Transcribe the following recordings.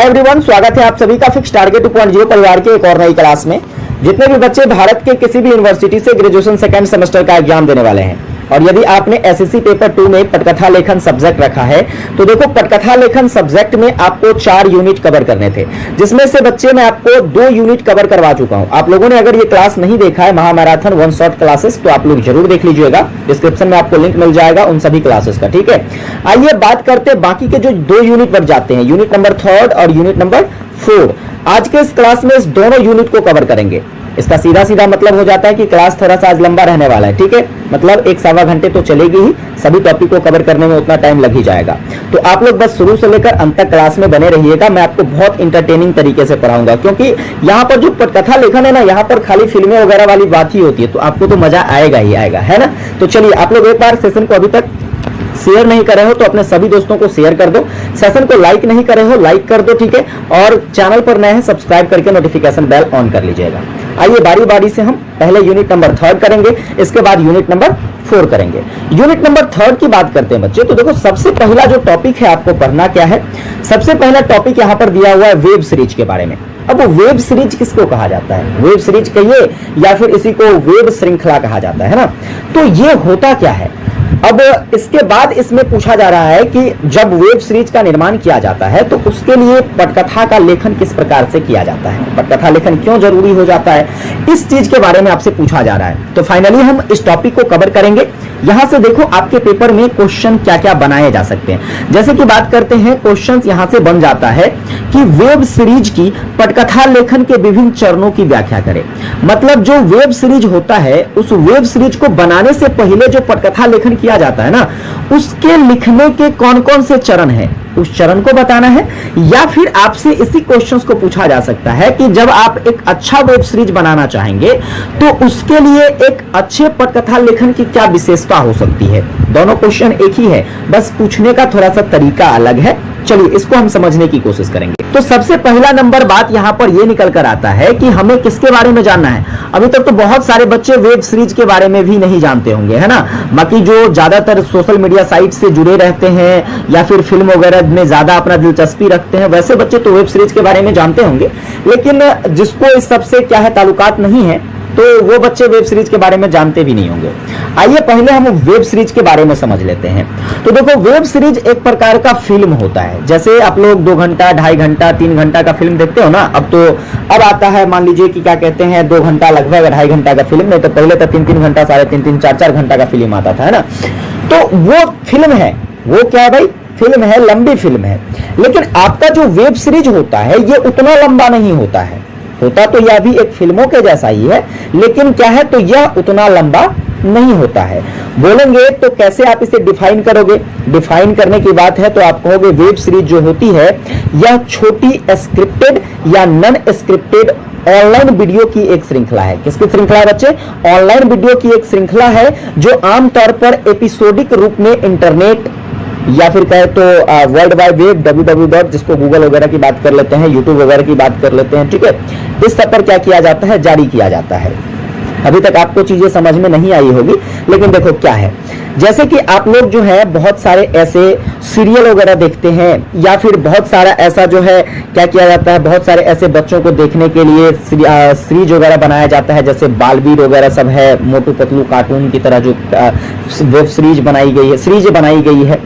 Hi everyone, स्वागत है आप सभी का फिक्स टारगेट 2.0 परिवार के एक और नई क्लास में। जितने भी बच्चे भारत के किसी भी यूनिवर्सिटी से ग्रेजुएशन सेकेंड सेमेस्टर का एग्जाम देने वाले हैं और यदि आपने एसएससी पेपर 2 में पटकथा लेखन सब्जेक्ट रखा है तो देखो, पटकथा लेखन सब्जेक्ट में आपको 4 यूनिट कवर करने थे, जिसमें से बच्चे मैं आपको 2 यूनिट कवर करवा चुका हूं। आप लोगों ने अगर ये क्लास नहीं देखा है, महामैराथन वन शॉट क्लासेस, तो आप लोग जरूर देख लीजिएगा। डिस्क्रिप्शन में आपको लिंक मिल जाएगा उन सभी क्लासेस का, ठीक है। आइए बात करते हैं बाकी के जो 2 यूनिट बच जाते हैं, यूनिट नंबर 3 और यूनिट नंबर 4। आज के इस क्लास में इस दोनों यूनिट को कवर करेंगे। इसका सीधा सीधा मतलब हो जाता है कि क्लास थोड़ा सा आज लंबा रहने वाला है, ठीक है। मतलब 1-1.25 घंटे तो चलेगी ही, सभी टॉपिक को कवर करने में उतना टाइम लग ही जाएगा। तो आप लोग बस शुरू से लेकर अंत तक क्लास में बने रहिएगा। मैं आपको बहुत इंटरटेनिंग तरीके से पढ़ाऊंगा, क्योंकि यहाँ पर जो पटकथा लेखन है ना, यहाँ पर खाली फिल्में वगैरह वाली बात ही होती है, तो आपको तो मजा आएगा ही आएगा, है ना। तो चलिए, आप लोग एक बार सेशन को अभी तक शेयर नहीं करे हो तो अपने सभी दोस्तों को शेयर कर दो। सेशन को लाइक नहीं करे हो, लाइक कर दो, ठीक है। और चैनल पर नए हैं, सब्सक्राइब करके नोटिफिकेशन बेल ऑन कर लीजिएगा। आइए बारी बारी से हम पहले यूनिट नंबर 3 करेंगे, इसके बाद यूनिट नंबर 4 करेंगे। यूनिट नंबर 3 की बात करते हैं बच्चे। तो देखो, सबसे पहला जो टॉपिक है आपको पढ़ना क्या है। सबसे पहला टॉपिक यहाँ पर दिया हुआ है वेब सीरीज के बारे में। अब वो वेब सीरीज किसको कहा जाता है? वेब सीरीज कहिए या फिर इसी को वेब श्रृंखला कहा जाता है ना। तो ये होता क्या है? अब इसके बाद इसमें पूछा जा रहा है कि जब वेब सीरीज का निर्माण किया जाता है तो उसके लिए पटकथा का लेखन किस प्रकार से किया जाता है, पटकथा लेखन क्यों जरूरी हो जाता है, इस चीज के बारे में आपसे पूछा जा रहा है। तो फाइनली हम इस टॉपिक को कवर करेंगे। यहां से देखो, आपके पेपर में क्वेश्चन क्या क्या बनाए जा सकते हैं। जैसे कि बात करते हैं, क्वेश्चन यहां से बन जाता है कि वेब सीरीज की पटकथा लेखन के विभिन्न चरणों की व्याख्या करें। मतलब जो वेब सीरीज होता है, उस वेब सीरीज को बनाने से पहले जो पटकथा लेखन किया जाता है ना, उसके लिखने के कौन कौन से चरण हैं, उस चरण को बताना है। या फिर आपसे इसी क्वेश्चंस को पूछा जा सकता है कि जब आप एक अच्छा वेब सीरीज बनाना चाहेंगे तो उसके लिए एक अच्छे पटकथा लेखन की क्या विशेषता हो सकती है। दोनों क्वेश्चन एक ही है, बस पूछने का थोड़ा सा तरीका अलग है। चलिए, इसको हम समझने की कोशिश करेंगे। तो सबसे पहला नंबर बात यहां पर यह निकल कर आता है कि हमें किसके बारे में जानना है। अभी तक तो बहुत सारे बच्चे वेब सीरीज के बारे में भी नहीं जानते होंगे, है ना। बाकी जो ज्यादातर सोशल मीडिया साइट से जुड़े रहते हैं या फिर फिल्म वगैरह में ज्यादा अपना दिलचस्पी रखते हैं, वैसे बच्चे तो वेब सीरीज के बारे में जानते होंगे। लेकिन जिसको इस सबसे क्या है ताल्लुकात नहीं है, तो वो बच्चे वेब सीरीज के बारे में जानते भी नहीं होंगे। आइए पहले हम वेब सीरीज के बारे में समझ लेते हैं। तो देखो, वेब सीरीज एक प्रकार का फिल्म होता है। जैसे आप लोग 2 घंटा, 2.5 घंटा, 3 घंटा का फिल्म देखते हो ना। अब आता है, मान लीजिए कि क्या कहते हैं, 2 घंटा लगभग 2.5 घंटा का फिल्म। नहीं तो पहले तो 3-3 घंटा, 3.5, 4-4 घंटा का फिल्म आता था, है ना। तो वो फिल्म है, वो क्या है भाई, फिल्म है, लंबी फिल्म है। लेकिन आपका जो वेब सीरीज होता है ये उतना लंबा नहीं होता है। होता तो यह भी एक फिल्मों के जैसा ही है, लेकिन क्या है, तो यह उतना लंबा नहीं होता है। बोलेंगे तो कैसे आप इसे डिफाइन करोगे? डिफाइन करने की बात है तो आप कहोगे वेब सीरीज जो होती है यह छोटी स्क्रिप्टेड या नॉन स्क्रिप्टेड ऑनलाइन वीडियो की एक श्रृंखला है। किसकी श्रृंखला है बच्चे? ऑनलाइन वीडियो की एक श्रृंखला है, जो आमतौर पर एपिसोडिक रूप में इंटरनेट या फिर कहे तो वर्ल्ड वाइड वेब www, जिसको गूगल वगैरह की बात कर लेते हैं, यूट्यूब वगैरह की बात कर लेते हैं, ठीक है। इस सब पर क्या किया जाता है, जारी किया जाता है। अभी तक आपको चीजें समझ में नहीं आई होगी, लेकिन देखो क्या है। जैसे कि आप लोग जो है बहुत सारे ऐसे सीरियल वगैरह देखते हैं, या फिर बहुत सारा ऐसा जो है क्या किया जाता है, बहुत सारे ऐसे बच्चों को देखने के लिए सीरीज वगैरह बनाया जाता है। जैसे बालवीर वगैरह सब है, मोटू पतलू कार्टून की तरह जो वेब सीरीज बनाई गई है।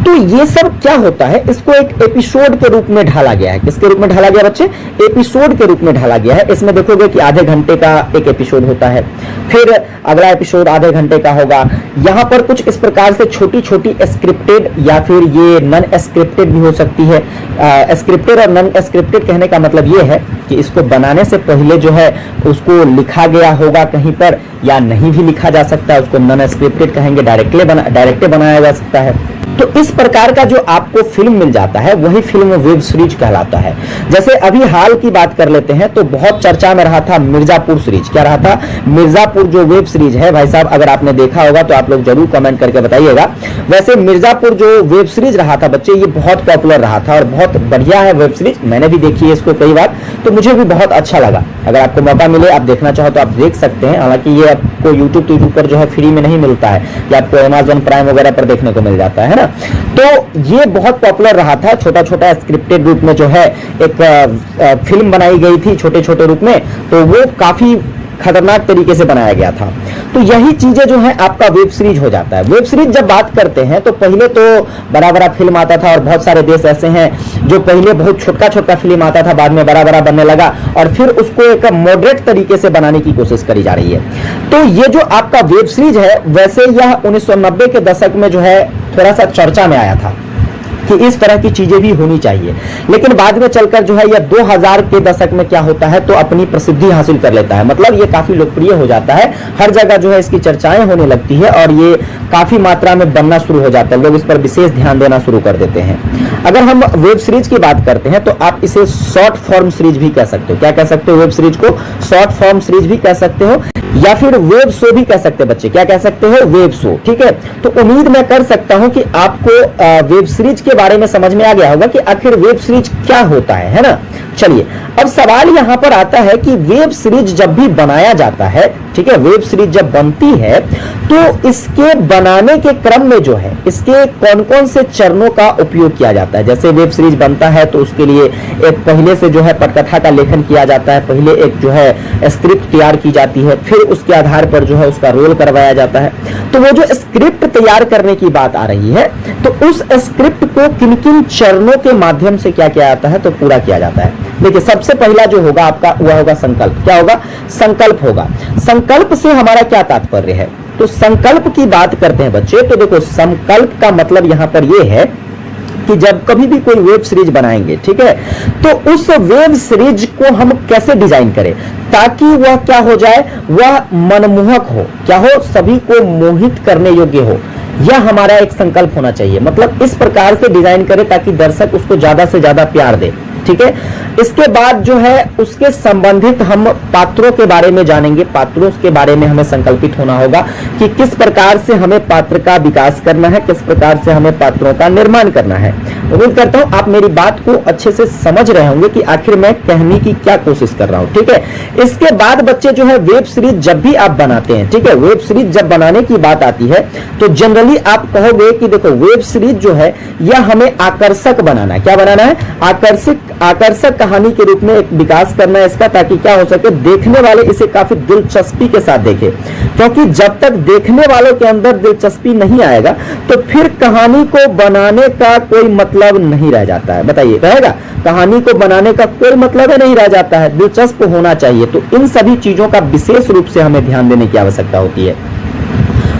तो ये सब क्या होता है, इसको एक एपिसोड के रूप में ढाला गया है। किसके रूप में ढाला गया बच्चे? एपिसोड के रूप में ढाला गया है। इसमें देखोगे कि आधे घंटे का एक एपिसोड होता है, फिर अगला एपिसोड आधे घंटे का होगा। यहाँ पर कुछ इस प्रकार से छोटी छोटी स्क्रिप्टेड या फिर ये नॉन स्क्रिप्टेड भी हो सकती है। स्क्रिप्टेड और नॉन स्क्रिप्टेड कहने का मतलब ये है कि इसको बनाने से पहले जो है उसको लिखा गया होगा कहीं पर, या नहीं भी लिखा जा सकता है, उसको नॉन स्क्रिप्टेड कहेंगे। डायरेक्टली बनाया जा सकता है। तो इस प्रकार का जो आपको फिल्म मिल जाता है वही फिल्म वेब सीरीज कहलाता है। जैसे अभी हाल की बात कर लेते हैं तो बहुत चर्चा में रहा था मिर्जापुर सीरीज। क्या रहा था? मिर्जापुर जो वेब सीरीज है भाई साहब, अगर आपने देखा होगा तो आप लोग जरूर कमेंट करके बताइएगा। वैसे मिर्जापुर जो वेब सीरीज रहा था बच्चे, ये बहुत पॉपुलर रहा था और बहुत बढ़िया है वेब सीरीज। मैंने भी देखी है इसको कई बार, तो मुझे भी बहुत अच्छा लगा। अगर आपको मौका मिले, आप देखना चाहो तो आप देख सकते हैं। हालांकि ये आपको यूट्यूब पर जो है फ्री में नहीं मिलता है, या आपको अमेज़न प्राइम वगैरह पर देखने को मिल जाता है ना। तो ये बहुत पॉपुलर रहा था, छोटा छोटा स्क्रिप्टेड रूप में जो है एक फिल्म बनाई गई थी छोटे छोटे रूप में, तो वो काफी खतरनाक तरीके से बनाया गया था। तो यही चीजें जो है आपका वेब सीरीज हो जाता है। वेब सीरीज जब बात करते हैं तो पहले तो बड़ा बड़ा फिल्म आता था, और बहुत सारे देश ऐसे हैं जो पहले बहुत छोटा छोटा फिल्म आता था, बाद में बड़ा बड़ा बनने लगा, और फिर उसको एक मॉडरेट तरीके से बनाने की कोशिश करी जा रही है। तो ये जो आपका वेब सीरीज है, वैसे यह 1990 के दशक में जो है थोड़ा सा चर्चा में आया था कि इस तरह की चीजें भी होनी चाहिए, लेकिन बाद में चलकर जो है यह 2000 के दशक में क्या होता है, तो अपनी प्रसिद्धि हासिल कर लेता है। मतलब ये काफी लोकप्रिय हो जाता है, हर जगह जो है इसकी चर्चाएं होने लगती है, और ये काफी मात्रा में बनना शुरू हो जाता है, लोग इस पर विशेष ध्यान देना शुरू कर देते हैं। अगर हम वेब सीरीज की बात करते हैं तो आप इसे शॉर्ट फॉर्म सीरीज भी कह सकते हो। क्या कह सकते हो? वेब सीरीज को शॉर्ट फॉर्म सीरीज भी कह सकते हो, या फिर वेब शो भी कह सकते हैं बच्चे। क्या कह सकते हो? Web show. ठीक है, तो उम्मीद मैं कर सकता हूं कि आपको वेब सीरीज के बारे में समझ में आ गया होगा कि आखिर वेब सीरीज क्या होता है ना। चलिए, अब सवाल यहां पर आता है कि वेब सीरीज जब भी बनाया जाता है, ठीक है, वेब सीरीज जब बनती है तो इसके बनाने के क्रम में जो है इसके कौन कौन से चरणों का उपयोग किया जाता है। जैसे वेब सीरीज बनता है तो उसके लिए एक पहले से जो है पटकथा का लेखन किया जाता है, पहले एक जो है स्क्रिप्ट तैयार की जाती है, फिर उसके आधार पर जो है उसका रोल करवाया जाता है। तो वो जो स्क्रिप्ट तैयार करने की बात आ रही है, तो उस स्क्रिप्ट को किन किन चरणों के माध्यम से क्या किया जाता है, तो पूरा किया जाता है। देखिए, सबसे पहला जो होगा आपका वह होगा संकल्प। क्या होगा? संकल्प होगा। संकल्प से हमारा क्या तात्पर्य है? तो संकल्प की बात करते हैं बच्चे, तो देखो संकल्प का मतलब यहां पर यह है कि जब कभी भी कोई वेब सीरीज बनाएंगे, ठीक है, तो उस वेब सीरीज को हम कैसे डिजाइन करें ताकि वह क्या हो जाए, वह मनमोहक हो, क्या हो, सभी को मोहित करने योग्य हो। यह हमारा एक संकल्प होना चाहिए। मतलब इस प्रकार से डिजाइन करें ताकि दर्शक उसको ज्यादा से ज्यादा प्यार दे। ठीक है, इसके बाद जो है उसके संबंधित हम पात्रों के बारे में जानेंगे। पात्रों के बारे में हमें संकल्पित होना होगा कि किस प्रकार से हमें पात्र का विकास करना है, किस प्रकार से हमें पात्रों का निर्माण करना है। उम्मीद करता हूं आप मेरी बात को अच्छे से समझ रहे होंगे कि आखिर मैं कहने की क्या कोशिश कर रहा हूं। ठीक है, इसके बाद बच्चे जो है वेब सीरीज जब भी आप बनाते हैं, ठीक है, वेब सीरीज जब बनाने की बात आती है तो जनरली आप कहोगे कि देखो वेब सीरीज जो है यह हमें आकर्षक बनाना है। क्या बनाना है? आकर्षक कहानी के रूप में एक विकास करना है इसका, ताकि क्या हो सके, देखने वाले इसे काफी दिलचस्पी के साथ देखें। क्योंकि जब तक देखने वालों के अंदर दिलचस्पी नहीं आएगा तो फिर कहानी को बनाने का कोई मतलब नहीं रह जाता है। बताइए, रहेगा? कहानी को बनाने का कोई मतलब नहीं रह जाता है, दिलचस्प होना चाहिए। तो इन सभी चीजों का विशेष रूप से हमें ध्यान देने की आवश्यकता होती है।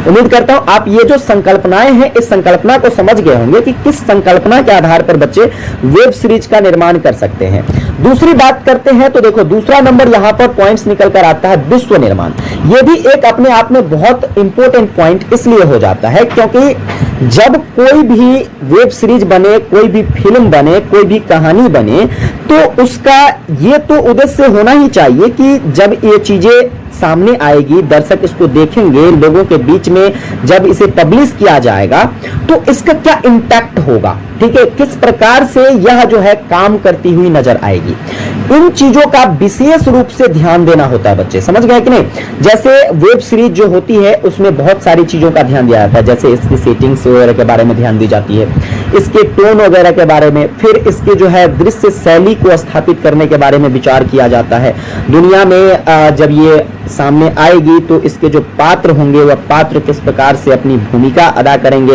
उम्मीद करता हूं आप ये जो संकल्पनाएं हैं, इस संकल्पना को समझ गए होंगे कि किस संकल्पना के आधार पर बच्चे वेब सीरीज का निर्माण कर सकते हैं। दूसरी बात करते हैं तो देखो दूसरा नंबर यहां पर पॉइंट्स निकल कर आता है विश्व निर्माण। यह भी एक अपने आप में बहुत इंपॉर्टेंट पॉइंट इसलिए हो जाता है क्योंकि जब कोई भी वेब सीरीज बने, कोई भी फिल्म बने, कोई भी कहानी बने, तो उसका ये तो उद्देश्य होना ही चाहिए कि जब ये चीजें सामने आएगी, दर्शक इसको देखेंगे, लोगों के बीच में जब इसे पब्लिश किया जाएगा तो इसका क्या इंपैक्ट होगा, ठीक है, किस प्रकार से यह जो है काम करती हुई नजर आएगी। इन चीजों का विशेष रूप से ध्यान देना होता है बच्चे, समझ गए कि नहीं? जैसे वेब सीरीज जो होती है उसमें बहुत सारी चीजों का ध्यान दिया जाता है, जैसे इसकी सेटिंग्स वगैरह के बारे में ध्यान दी जाती है, इसके टोन वगैरह के बारे में, फिर इसके जो है दृश्य शैली को स्थापित करने के बारे में विचार किया जाता है। दुनिया में जब ये सामने आएगी तो इसके जो पात्र होंगे वह पात्र किस प्रकार से अपनी भूमिका अदा करेंगे,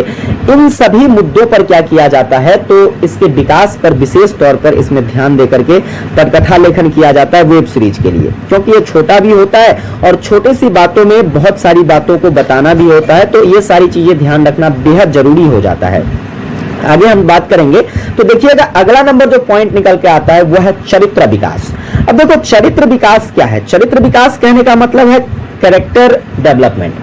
इन सभी मुद्दों पर क्या किया जाता है, तो इसके विकास पर विशेष तौर पर इसमें ध्यान देकर के पटकथा लेखन किया जाता है वेब सीरीज के लिए। क्योंकि ये छोटा भी होता है और छोटी सी बातों में बहुत सारी बातों को बताना भी होता है, तो ये सारी चीजें ध्यान रखना बेहद जरूरी हो जाता है। आगे हम बात करेंगे तो देखिएगा अगला नंबर जो पॉइंट निकल के आता है वह है चरित्र विकास। अब देखो चरित्र विकास क्या है? चरित्र विकास कहने का मतलब है कैरेक्टर डेवलपमेंट।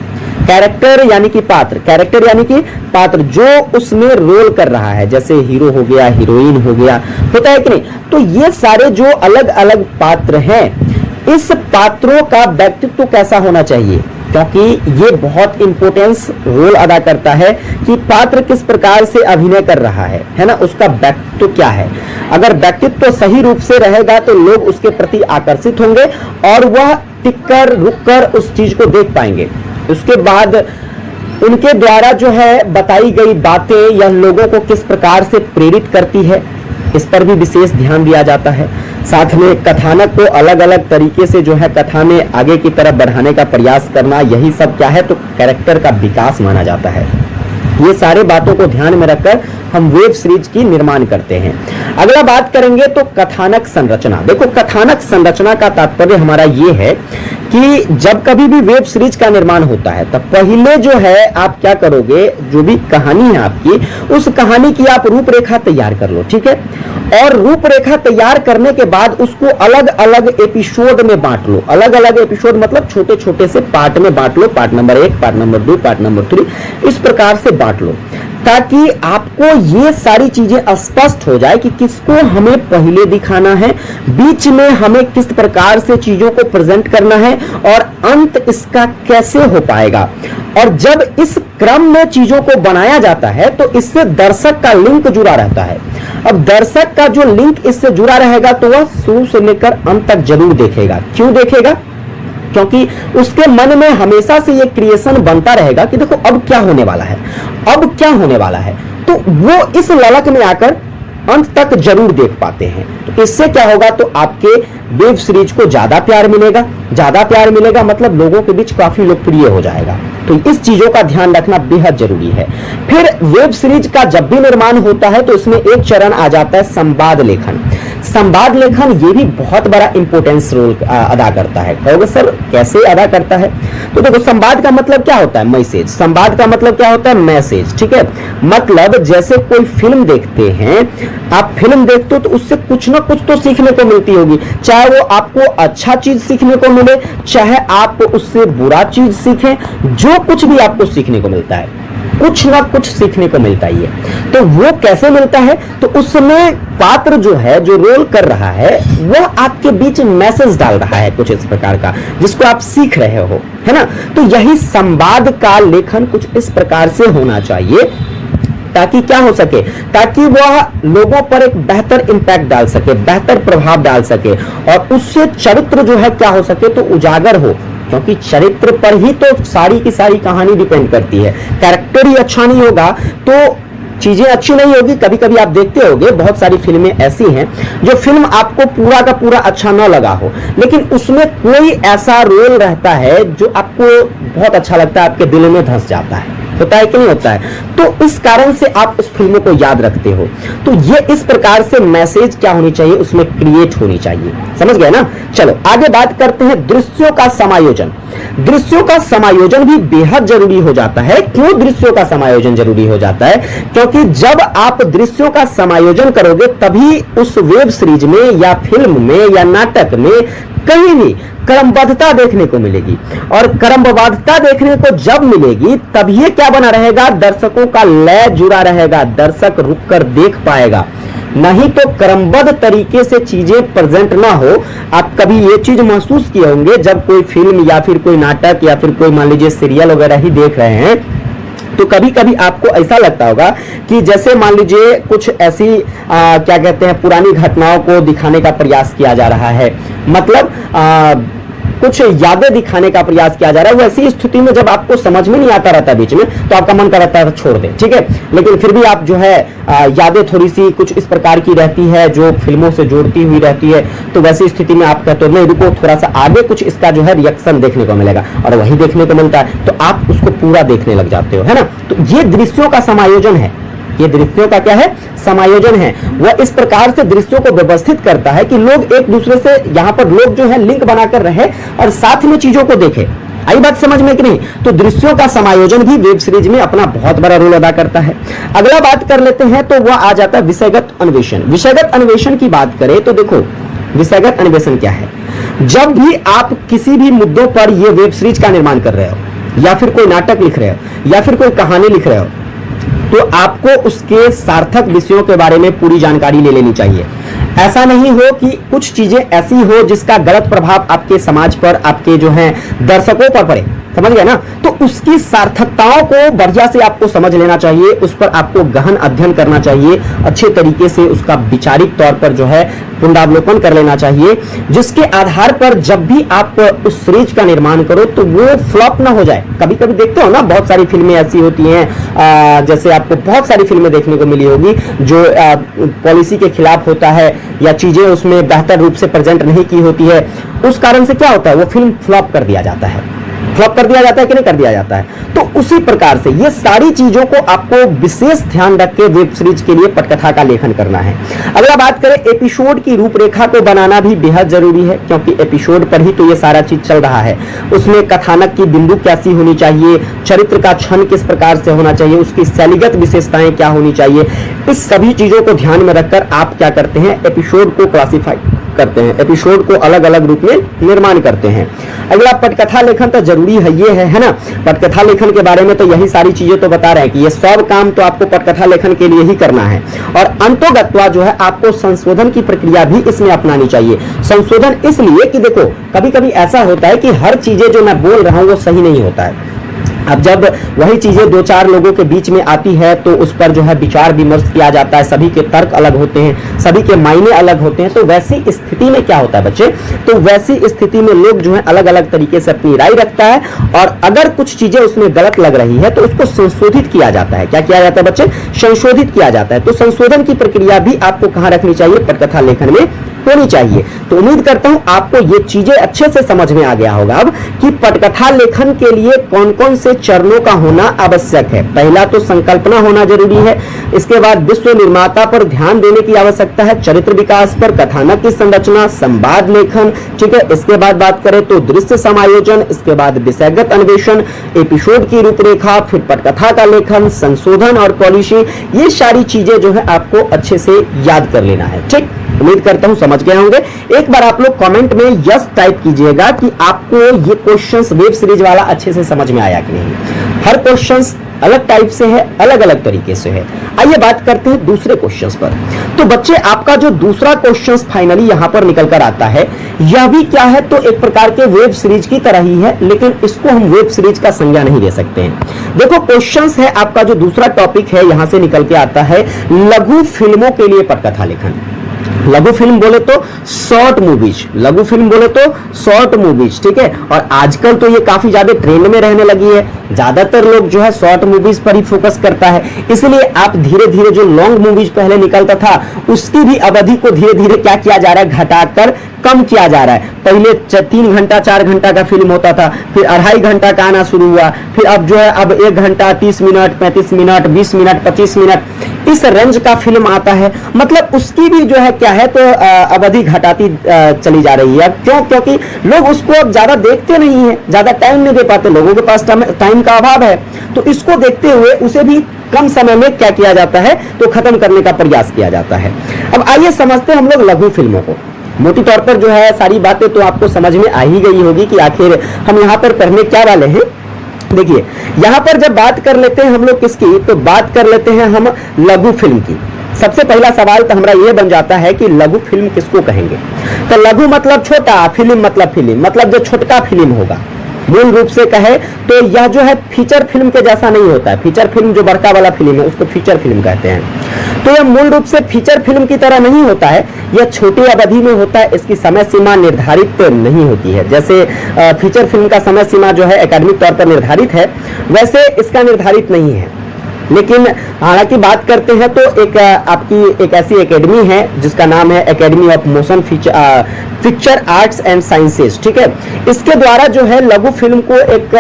कैरेक्टर यानी कि पात्र, कैरेक्टर यानी कि पात्र जो उसमें रोल कर रहा है, जैसे हीरो हो गया, हीरोइन हो गया, होता है कि नहीं? तो ये सारे जो अलग अलग पात्र हैं, इस पात्रों का व्यक्तित्व कैसा होना चाहिए, क्योंकि ये बहुत इंपॉर्टेंस रोल अदा करता है कि पात्र किस प्रकार से अभिनय कर रहा है ना, उसका व्यक्तित्व क्या है। अगर व्यक्तित्व सही रूप से रहेगा तो लोग उसके प्रति आकर्षित होंगे और वह टिक कर रुक कर उस चीज को देख पाएंगे। उसके बाद उनके द्वारा जो है बताई गई बातें यह लोगों को किस प्रकार से प्रेरित करती है, इस पर भी विशेष ध्यान दिया जाता है। साथ में कथानक को अलग अलग तरीके से जो है कथा में आगे की तरफ बढ़ाने का प्रयास करना, यही सब क्या है तो कैरेक्टर का विकास माना जाता है। ये सारे बातों को ध्यान में रखकर हम वेब सीरीज की निर्माण करते हैं। अगला बात करेंगे तो कथानक संरचना। देखो, कथानक संरचना का तात्पर्य हमारा ये है कि जब कभी भी वेब सीरीज का निर्माण होता है तब पहले जो है आप क्या करोगे, जो भी कहानी है आपकी, उस कहानी की आप रूपरेखा तैयार कर लो, ठीक है। और रूपरेखा तैयार करने के बाद उसको अलग अलग एपिसोड में बांट लो। अलग अलग एपिसोड मतलब छोटे छोटे से पार्ट में बांट लो, part number 1, part number 2, part number 3, इस प्रकार से बांट लो, ताकि आपको ये सारी चीजें स्पष्ट हो जाए कि किसको हमें पहले दिखाना है, बीच में हमें किस प्रकार से चीजों को प्रेजेंट करना है और अंत इसका कैसे हो पाएगा। और जब इस क्रम में चीजों को बनाया जाता है तो इससे दर्शक का लिंक जुड़ा रहता है। अब दर्शक का जो लिंक इससे जुड़ा रहेगा तो वह शुरू से लेकर अंत तक जरूर देखेगा। क्यों देखेगा? क्योंकि उसके मन में हमेशा से ये क्रिएशन बनता रहेगा कि देखो अब क्या होने वाला है, अब क्या होने वाला है, तो वो इस ललक में आकर अंत तक जरूर देख पाते हैं। तो इससे क्या होगा तो आपके वेब सीरीज को ज्यादा प्यार मिलेगा। ज्यादा प्यार मिलेगा मतलब लोगों के बीच काफी लोकप्रिय हो जाएगा। तो इस चीजों का ध्यान रखना बेहद जरूरी है। फिर वेब सीरीज का जब भी निर्माण होता है तो इसमें एक चरण आ जाता है संवाद लेखन। संवाद लेखन ये भी बहुत बड़ा इंपोर्टेंस रोल अदा करता है। कहोगे सर कैसे अदा करता है? तो देखो, संवाद का मतलब क्या होता है? मैसेज। संवाद का मतलब क्या होता है? मैसेज, ठीक है। मतलब जैसे कोई फिल्म देखते हैं, आप फिल्म देखते हो तो उससे कुछ ना कुछ तो सीखने को मिलती होगी, चाहे वो आपको अच्छा चीज सीखने को मिले, चाहे आप उससे बुरा चीज सीखें, जो कुछ भी आपको सीखने को मिलता है, कुछ ना कुछ सीखने को मिलता ही है। तो वो कैसे मिलता है? तो उसमें पात्र जो है, जो रोल कर रहा है, वह आपके बीच मैसेज डाल रहा है कुछ इस प्रकार का, जिसको आप सीख रहे हो, है ना। तो यही संवाद का लेखन कुछ इस प्रकार से होना चाहिए ताकि क्या हो सके, ताकि वह लोगों पर एक बेहतर इंपैक्ट डाल सके, बेहतर प्रभाव डाल सके, और उससे चरित्र जो है क्या हो सके तो उजागर हो। क्योंकि चरित्र पर ही तो सारी की सारी कहानी डिपेंड करती है। कैरेक्टर ही अच्छा नहीं होगा तो चीजें अच्छी नहीं होगी। कभी कभी आप देखते होंगे बहुत सारी फिल्में ऐसी हैं जो फिल्म आपको पूरा का पूरा अच्छा न लगा हो, लेकिन उसमें कोई ऐसा रोल रहता है जो आपको बहुत अच्छा लगता है, आपके दिल में धंस जाता है। होता है कि नहीं होता है? तो इस कारण से आप उस फिल्मों को याद रखते हो। तो ये इस प्रकार से मैसेज क्या होनी चाहिए, उसमें क्रिएट होनी चाहिए। समझ गए ना? चलो आगे बात करते हैं दृश्यों का समायोजन। दृश्यों का समायोजन भी बेहद जरूरी हो जाता है। क्यों दृश्यों का समायोजन जरूरी हो जाता है? क्योंकि जब आप दृश्यों का समायोजन करोगे तभी उस वेब सीरीज में या फिल्म में या नाटक में कहीं भी क्रमबद्धता देखने को मिलेगी। और क्रमबद्धता देखने को जब मिलेगी तब ये क्या बना रहेगा, दर्शकों का लय जुड़ा रहेगा, दर्शक रुककर देख पाएगा। नहीं तो क्रमबद्ध तरीके से चीजें प्रेजेंट ना हो। आप कभी ये चीज महसूस किए होंगे जब कोई फिल्म या फिर कोई नाटक या फिर कोई मान लीजिए सीरियल वगैरह ही देख रहे हैं, तो कभी कभी आपको ऐसा लगता होगा कि जैसे मान लीजिए कुछ ऐसी क्या कहते हैं पुरानी घटनाओं को दिखाने का प्रयास किया जा रहा है, मतलब कुछ यादें दिखाने का प्रयास किया जा रहा है। वैसी स्थिति में जब आपको समझ में नहीं आता रहता बीच में, तो आपका मन करता है छोड़ दे, ठीक है। लेकिन फिर भी आप जो है यादें थोड़ी सी कुछ इस प्रकार की रहती है जो फिल्मों से जोड़ती हुई रहती है, तो वैसी स्थिति में आप कहते हो नहीं रुको, थोड़ा सा आगे कुछ इसका जो है रिएक्शन देखने को मिलेगा, और वही देखने को मिलता है तो आप उसको पूरा देखने लग जाते हो, है ना। तो ये दृश्यों का समायोजन है। ये दृश्यों का क्या है? समायोजन है। वह इस प्रकार से दृश्यों को व्यवस्थित करता है कि लोग एक दूसरे से, यहाँ पर लोग जो है लिंक बनाकर रहे और साथ में चीजों को देखे। आई बात समझ में कि नहीं? तो दृश्यों का समायोजन भी वेब सीरीज में अपना बहुत बड़ा रोल अदा करता है। अगला बात कर लेते हैं तो वह आ जाता है विषयगत अन्वेषण। विषयगत अन्वेषण की बात करें तो देखो, विषयगत अन्वेषण क्या है? जब भी आप किसी भी मुद्दों पर ये वेब सीरीज का निर्माण कर रहे हो, या फिर कोई नाटक लिख रहे हो, या फिर कोई कहानी लिख रहे हो, तो आपको उसके सार्थक विषयों के बारे में पूरी जानकारी ले लेनी चाहिए। ऐसा नहीं हो कि कुछ चीजें ऐसी हो जिसका गलत प्रभाव आपके समाज पर, आपके जो है दर्शकों पर पड़े, समझ गए ना। तो उसकी सार्थकताओं को बढ़िया से आपको समझ लेना चाहिए, उस पर आपको गहन अध्ययन करना चाहिए, अच्छे तरीके से उसका विचारिक तौर पर जो है पुनरावलोकन कर लेना चाहिए, जिसके आधार पर जब भी आप उस सीरीज का निर्माण करो तो वो फ्लॉप ना हो जाए। कभी कभी देखते हो ना, बहुत सारी फिल्में ऐसी होती हैं, जैसे आपको बहुत सारी फिल्में देखने को मिली होगी जो पॉलिसी के खिलाफ होता है या चीजें उसमें बेहतर रूप से प्रेजेंट नहीं की होती है, उस कारण से क्या होता है, वो फिल्म फ्लॉप कर दिया जाता है। फ्लॉप कर दिया जाता है कि नहीं कर दिया जाता है। तो उसी प्रकार से ये सारी चीजों को आपको विशेष ध्यान रख के वेब सीरीज के लिए पटकथा का लेखन करना है। अगला बात करें, एपिसोड की रूपरेखा को बनाना भी बेहद जरूरी है, क्योंकि एपिसोड पर ही तो ये सारा चीज चल रहा है। उसमें कथानक की बिंदु कैसी होनी चाहिए, चरित्र का क्षण किस प्रकार से होना चाहिए, उसकी शैलीगत विशेषताएं क्या होनी चाहिए, इस सभी चीजों को ध्यान में रखकर आप क्या करते हैं, एपिसोड को क्लासिफाई करते हैं, एपिसोड को अलग अलग रूप में निर्माण करते हैं। अगला, पटकथा लेखन तो जरूरी है, ये है ना। पटकथा लेखन के बारे में तो यही सारी चीजें तो बता रहे हैं कि ये सब काम तो आपको पटकथा लेखन के लिए ही करना है। और अंतोगत्वा जो है आपको संशोधन की प्रक्रिया भी इसमें अपनानी चाहिए। संशोधन इसलिए कि देखो, कभी कभी ऐसा होता है कि हर चीजें जो मैं बोल रहा हूं वो सही नहीं होता है। अब जब वही चीजें दो चार लोगों के बीच में आती है तो उस पर जो है विचार विमर्श किया जाता है, सभी के तर्क अलग होते हैं, सभी के मायने अलग होते हैं। तो वैसी स्थिति में क्या होता है बच्चे, तो वैसी स्थिति में लोग जो है अलग अलग तरीके से अपनी राय रखता है, और अगर कुछ चीजें उसमें गलत लग रही है तो उसको संशोधित किया जाता है। क्या किया जाता है बच्चे, संशोधित किया जाता है। तो संशोधन की प्रक्रिया भी आपको कहां रखनी चाहिए, पटकथा लेखन में होनी चाहिए। तो उम्मीद करता हूं आपको ये चीजें अच्छे से समझ में आ गया होगा अब कि पटकथा लेखन के लिए कौन कौन से चरणों का होना आवश्यक है। पहला तो संकल्पना होना जरूरी है, इसके बाद विश्व निर्माता पर ध्यान देने की आवश्यकता है, चरित्र विकास पर, कथानक की संरचना, संवाद लेखन, ठीक है। इसके बाद बात करें तो दृश्य समायोजन, इसके बाद विषयगत अन्वेषण, एपिसोड की रूपरेखा, फिर पटकथा का लेखन, संशोधन और पॉलिशी। ये सारी चीजें जो है आपको अच्छे से याद कर लेना है, ठीक। उम्मीद करता हूं समझ गए होंगे। एक बार आप लोग कमेंट में यस टाइप कीजिएगा कि आपको ये क्वेश्चंस वेब सीरीज वाला अच्छे से समझ में आया कि नहीं। हर क्वेश्चंस अलग टाइप से है, अलग अलग तरीके से है। आइए बात करते हैं दूसरे क्वेश्चंस पर। तो बच्चे, आपका जो दूसरा क्वेश्चंस फाइनली यहां पर निकल कर आता है, यह भी क्या है, तो एक प्रकार के वेब सीरीज की तरह ही है, लेकिन इसको हम वेब सीरीज का संज्ञा नहीं दे सकते हैं। देखो, क्वेश्चंस है आपका जो दूसरा टॉपिक है, यहां से निकल के आता है लघु फिल्मों के लिए पटकथा लेखन। लघु फिल्म बोले तो शॉर्ट मूवीज, लघु फिल्म बोले तो शॉर्ट मूवीज, ठीक है। और आजकल तो ये काफी ज्यादा ट्रेंड में रहने लगी है, ज्यादातर लोग जो है शॉर्ट मूवीज पर ही फोकस करता है। इसलिए आप धीरे धीरे जो लॉन्ग मूवीज पहले निकलता था उसकी भी अवधि को धीरे धीरे क्या किया जा रहा है, घटाकर कम किया जा रहा है। पहले 3 घंटा 4 घंटा का फिल्म होता था, फिर 2.5 घंटा का आना शुरू हुआ, फिर अब जो है अब 1 घंटा 30 मिनट 35 मिनट 20 मिनट 25 मिनट इस रेंज का फिल्म आता है। मतलब उसकी भी जो है क्या है, तो अवधि घटाती चली जा रही है। क्यों? क्योंकि लोग उसको अब ज्यादा देखते नहीं है, ज्यादा टाइम नहीं दे पाते, लोगों के पास टाइम का अभाव है। तो इसको देखते हुए उसे भी कम समय में क्या किया जाता है, तो खत्म करने का प्रयास किया जाता है। अब आइए समझते हैं हम लोग लघु फिल्मों को। मोटी तौर पर जो है सारी बातें तो आपको समझ में आ ही गई होगी कि आखिर हम यहाँ पर करने क्या वाले हैं। देखिए, यहाँ पर जब बात कर लेते हैं हम लोग किसकी, तो बात कर लेते हैं हम लघु फिल्म की। सबसे पहला सवाल तो हमारा ये बन जाता है कि लघु फिल्म किसको कहेंगे। तो लघु मतलब छोटा, फिल्म मतलब जो छोटका फिल्म होगा। मूल रूप से कहे तो यह जो है फीचर फिल्म के जैसा नहीं होता है। फीचर फिल्म जो बड़का वाला फिल्म है उसको फीचर फिल्म कहते हैं। तो यह मूल रूप से फीचर फिल्म की तरह नहीं होता है, यह छोटी अवधि में होता है। इसकी समय सीमा निर्धारित नहीं होती है। जैसे फीचर फिल्म का समय सीमा जो है एकेडमिक तौर पर निर्धारित है, वैसे इसका निर्धारित नहीं है। लेकिन हालांकि बात करते हैं तो आपकी एक ऐसी एकेडमी है जिसका नाम है academy of motion picture arts and sciences, ठीक है। इसके द्वारा जो है लघु फिल्म को एक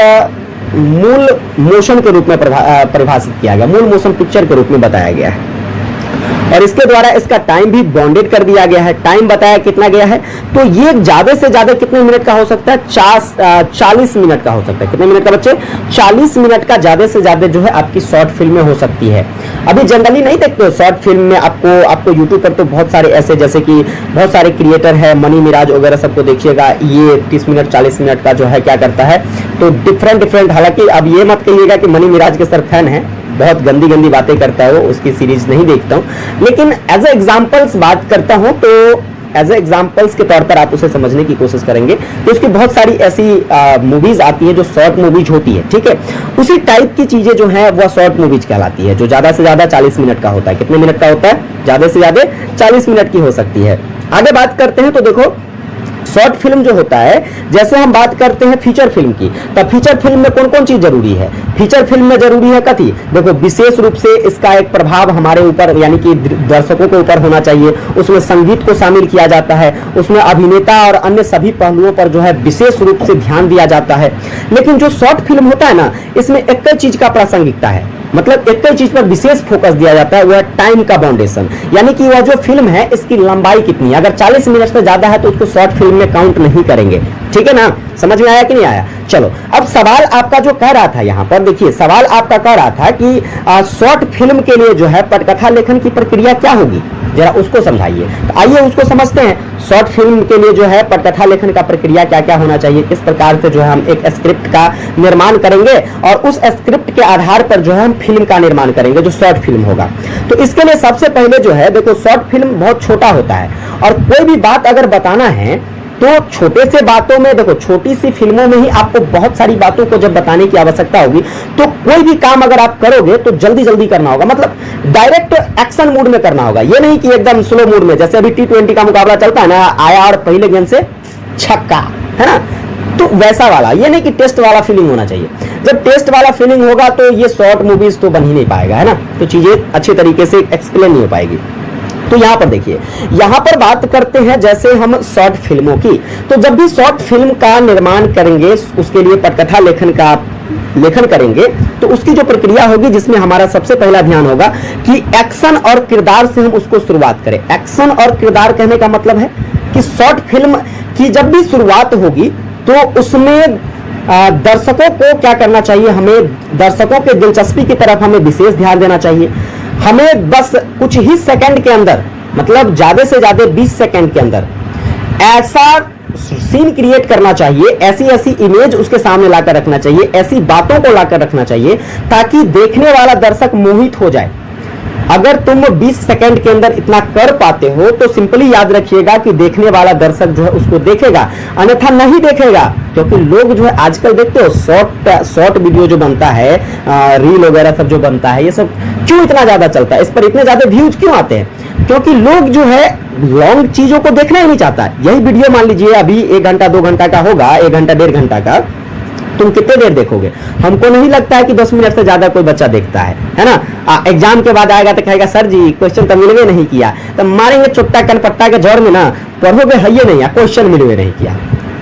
मूल मोशन के रूप में परिभाषित किया गया, मूल मोशन पिक्चर के रूप में बताया गया है। और इसके द्वारा इसका टाइम भी बाउंडेड कर दिया गया है। टाइम बताया कितना गया है, तो ये ज्यादा से ज्यादा कितने मिनट का हो सकता है, 40 मिनट का हो सकता है। कितने मिनट का बच्चे, 40 मिनट का ज्यादा से ज्यादा जो है आपकी शॉर्ट फिल्म हो सकती है। अभी जनरली नहीं देखते शॉर्ट फिल्म में, आपको यूट्यूब पर तो बहुत सारे ऐसे, जैसे कि बहुत सारे क्रिएटर है, मनी मिराज वगैरह सबको देखिएगा, ये 30 मिनट 40 मिनट का जो है क्या करता है, तो डिफरेंट। हालांकि अब ये मत कहिएगा कि मनी मिराज के सर फैन है, बहुत गंदी बातें करता है वो, उसकी सीरीज नहीं देखता हूं। लेकिन एज ए एग्जांपल्स बात करता हूं तो एज एग्जाम्पल्स के तौर पर आप उसे समझने की कोशिश करेंगे तो उसकी बहुत सारी ऐसी मूवीज आती है जो शॉर्ट मूवीज होती है, ठीक है। उसी टाइप की चीजें जो है वह शॉर्ट मूवीज कहलाती है, जो ज्यादा से ज्यादा 40 मिनट का होता है। कितने मिनट का होता है? ज्यादा से ज्यादा 40 मिनट की हो सकती है। आगे बात करते हैं तो देखो शॉर्ट फिल्म जो होता है, जैसे हम बात करते हैं फीचर फिल्म की, तब फीचर फिल्म में कौन कौन चीज जरूरी है? फीचर फिल्म में जरूरी है कथी? देखो विशेष रूप से इसका एक प्रभाव हमारे ऊपर यानी कि दर्शकों के ऊपर होना चाहिए। उसमें संगीत को शामिल किया जाता है, उसमें अभिनेता और अन्य सभी पहलुओं पर जो है विशेष रूप से ध्यान दिया जाता है। लेकिन जो शॉर्ट फिल्म होता है ना, इसमें एक चीज का प्रासंगिकता है, मतलब एक चीज पर विशेष फोकस दिया जाता है, वह टाइम का बाउंडेशन, यानी कि वह जो फिल्म है इसकी लंबाई कितनी है। अगर 40 मिनट से ज्यादा है तो उसको शॉर्ट फिल्म में काउंट नहीं करेंगे, ठीक है ना। समझ में आया कि नहीं आया? चलो अब सवाल आपका जो कह रहा था, यहां पर देखिए सवाल आपका कह रहा था कि शॉर्ट फिल्म के लिए जो है पटकथा लेखन की प्रक्रिया क्या होगी, जरा उसको समझाइए। तो आइए उसको समझते हैं। शॉर्ट फिल्म के लिए जो है पटकथा लेखन का प्रक्रिया क्या क्या होना चाहिए, किस प्रकार से जो है हम एक स्क्रिप्ट का निर्माण करेंगे और उस स्क्रिप्ट के आधार पर जो है हम फिल्म का निर्माण करेंगे जो शॉर्ट फिल्म होगा। तो इसके लिए सबसे पहले जो है देखो शॉर्ट फिल्म बहुत छोटा होता है और कोई भी बात अगर बताना है तो छोटे से बातों में, देखो छोटी सी फिल्मों में ही आपको बहुत सारी बातों को जब बताने की आवश्यकता होगी, तो कोई भी काम अगर आप करोगे तो जल्दी जल्दी करना होगा, मतलब डायरेक्ट एक्शन मूड में करना होगा। ये नहीं कि एकदम स्लो मूड में, जैसे अभी T20 का मुकाबला चलता है ना, आया और पहले गेंद से छक्का, है ना, तो वैसा वाला। ये नहीं कि टेस्ट वाला फीलिंग होना चाहिए। जब टेस्ट वाला फीलिंग होगा तो ये शॉर्ट मूवीज तो बन ही नहीं पाएगा, है ना, तो चीजें अच्छे तरीके से एक्सप्लेन नहीं हो पाएगी। तो यहां पर देखिए, यहां पर बात करते हैं जैसे हम शॉर्ट फिल्मों की, तो जब भी शॉर्ट फिल्म का निर्माण करेंगे, उसके लिए पटकथा लेखन का लेखन करेंगे, तो उसकी जो प्रक्रिया होगी जिसमें हमारा सबसे पहला ध्यान होगा कि एक्शन और किरदार से हम उसको शुरुआत करें। एक्शन और किरदार कहने का मतलब है कि शॉर्ट फिल्म की जब भी शुरुआत होगी तो उसमें दर्शकों को क्या करना चाहिए, हमें दर्शकों के दिलचस्पी की तरफ हमें विशेष ध्यान देना चाहिए। हमें बस कुछ ही सेकंड के अंदर, मतलब ज्यादा से ज्यादा 20 सेकंड के अंदर ऐसा सीन क्रिएट करना चाहिए, ऐसी ऐसी इमेज उसके सामने लाकर रखना चाहिए, ऐसी बातों को लाकर रखना चाहिए ताकि देखने वाला दर्शक मोहित हो जाए। अगर तुम 20 सेकंड के अंदर इतना कर पाते हो तो सिंपली याद रखिएगा कि देखने वाला दर्शक जो है उसको देखेगा, अन्यथा नहीं देखेगा। क्योंकि लोग जो है आजकल देखते हो शॉर्ट वीडियो जो बनता है, रील वगैरह सब जो बनता है, ये सब क्यों इतना ज्यादा चलता है, इस पर इतने ज्यादा व्यूज क्यों आते हैं? क्योंकि लोग जो है लॉन्ग चीजों को देखना ही नहीं चाहता। यही वीडियो मान लीजिए अभी 1 घंटा 2 घंटा का होगा, 1 घंटा 1.5 घंटा का, तुम कितने देर देखोगे? हमको नहीं लगता है कि 10 मिनट से ज्यादा कोई बच्चा देखता है ना। एग्जाम के बाद आएगा तो कहेगा सर जी क्वेश्चन तो मिलवे नहीं किया, तो मारेंगे चुट्टा कनपट्टा के जड़ में ना, पढ़ोगे है ये नहीं, क्वेश्चन मिलवे नहीं किया।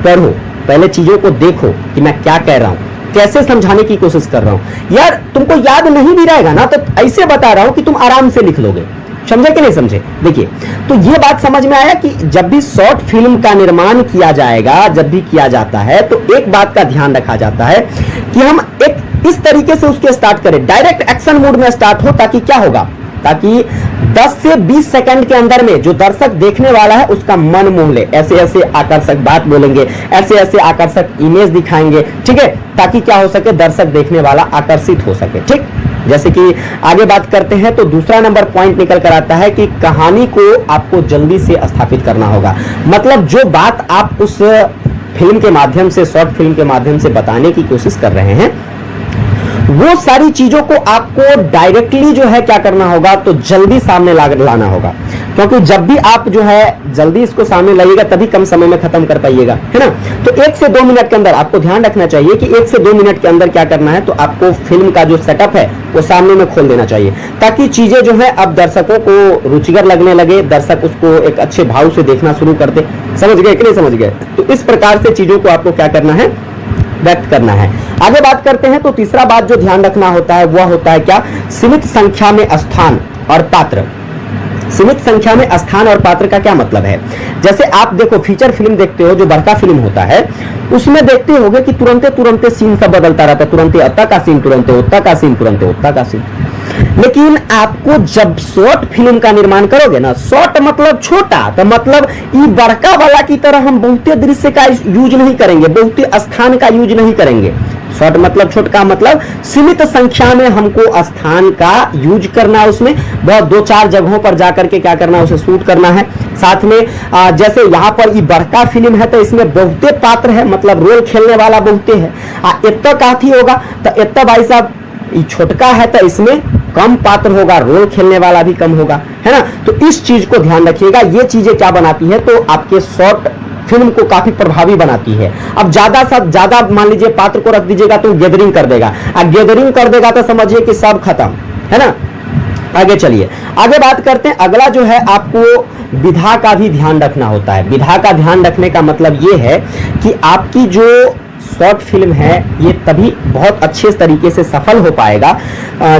पढ़ो, पहले चीजों को देखो कि मैं क्या कह रहा हूं, कैसे समझाने की कोशिश कर रहा हूं। यार तुमको याद नहीं भी रहेगा ना तो ऐसे बता रहा हूं कि तुम आराम से लिख लोगे। समझे कि नहीं समझे? देखिए, तो ये बात समझ में आया कि जब भी शॉर्ट फिल्म का निर्माण किया जाएगा, जब भी किया जाता है तो एक बात का ध्यान रखा जाता है कि हम एक इस तरीके से उसके स्टार्ट करें, डायरेक्ट एक्शन मोड में स्टार्ट हो, ताकि क्या होगा, ताकि 10 से 20 सेकंड के अंदर में जो दर्शक देखने वाला है उसका मन मोह ले। ऐसे ऐसे आकर्षक बात बोलेंगे, ऐसे ऐसे आकर्षक इमेज दिखाएंगे, ठीक है, ताकि क्या हो सके, दर्शक देखने वाला आकर्षित हो सके। ठीक, जैसे कि आगे बात करते हैं तो दूसरा नंबर पॉइंट निकल कर आता है कि कहानी को आपको जल्दी से स्थापित करना होगा। मतलब जो बात आप उस फिल्म के माध्यम से, शॉर्ट फिल्म के माध्यम से बताने की कोशिश कर रहे हैं, वो सारी चीजों को आपको डायरेक्टली जो है क्या करना होगा, तो जल्दी सामने लाना होगा। क्योंकि जब भी आप जो है जल्दी इसको सामने लाइएगा तभी कम समय में खत्म कर पाइएगा, है ना। तो 1 से 2 मिनट के अंदर आपको ध्यान रखना चाहिए कि 1 से 2 मिनट के अंदर क्या करना है, तो आपको फिल्म का जो सेटअप है वो सामने में खोल देना चाहिए, ताकि चीजें जो है अब दर्शकों को रुचिकर लगने लगे, दर्शक उसको एक अच्छे भाव से देखना शुरू कर दे। समझ गए कि नहीं समझ गए? तो इस प्रकार से चीजों को आपको क्या करना है, व्यक्त करना है। आगे बात करते हैं तो तीसरा बात जो ध्यान रखना होता है वह होता है क्या, सीमित संख्या में स्थान और पात्र। सीमित संख्या में स्थान और पात्र का क्या मतलब है? जैसे आप देखो फीचर फिल्म देखते हो, जो बड़का फिल्म होता है उसमें देखते होगे कि तुरंते तुरंते सीन सब बदलता रहता है, तुरंते अत्ता का सीन, तुरंते उत्ता का सीन, तुरंते उत्ता का सीन। लेकिन आपको जब शॉर्ट फिल्म का निर्माण करोगे ना, शॉर्ट मतलब छोटा, तो मतलब ये बड़का वाला की तरह हम बहुते दृश्य का यूज नहीं करेंगे, बहुते स्थान का यूज नहीं करेंगे। शॉर्ट मतलब छोटका, मतलब सीमित संख्या में हमको स्थान का यूज करना है, उसमें बहुत 2-4 जगहों पर जाकर के क्या करना है, उसे शूट करना है। साथ में जैसे यहाँ पर ये बड़का फिल्म है तो इसमें बहुते पात्र है, मतलब रोल खेलने वाला बहुते है। इतना काफी होगा तो इतना भाई साहब ये छोटका है तो इसमें कम पात्र होगा, रोल खेलने वाला भी कम होगा, है ना। तो इस चीज को ध्यान रखिएगा। ये चीजें क्या बनाती है, तो आपके शॉर्ट फिल्म को काफी प्रभावी बनाती है। अब ज्यादा मान लीजिए पात्र को रख दीजिएगा तो गैदरिंग कर देगा, गैदरिंग कर देगा तो समझिए कि सब खत्म, है ना। आगे चलिए, आगे बात करते हैं। अगला जो है, आपको विधा का भी ध्यान रखना होता है। विधा का ध्यान रखने का मतलब ये है कि आपकी जो शॉर्ट फिल्म है ये तभी बहुत अच्छे तरीके से सफल हो पाएगा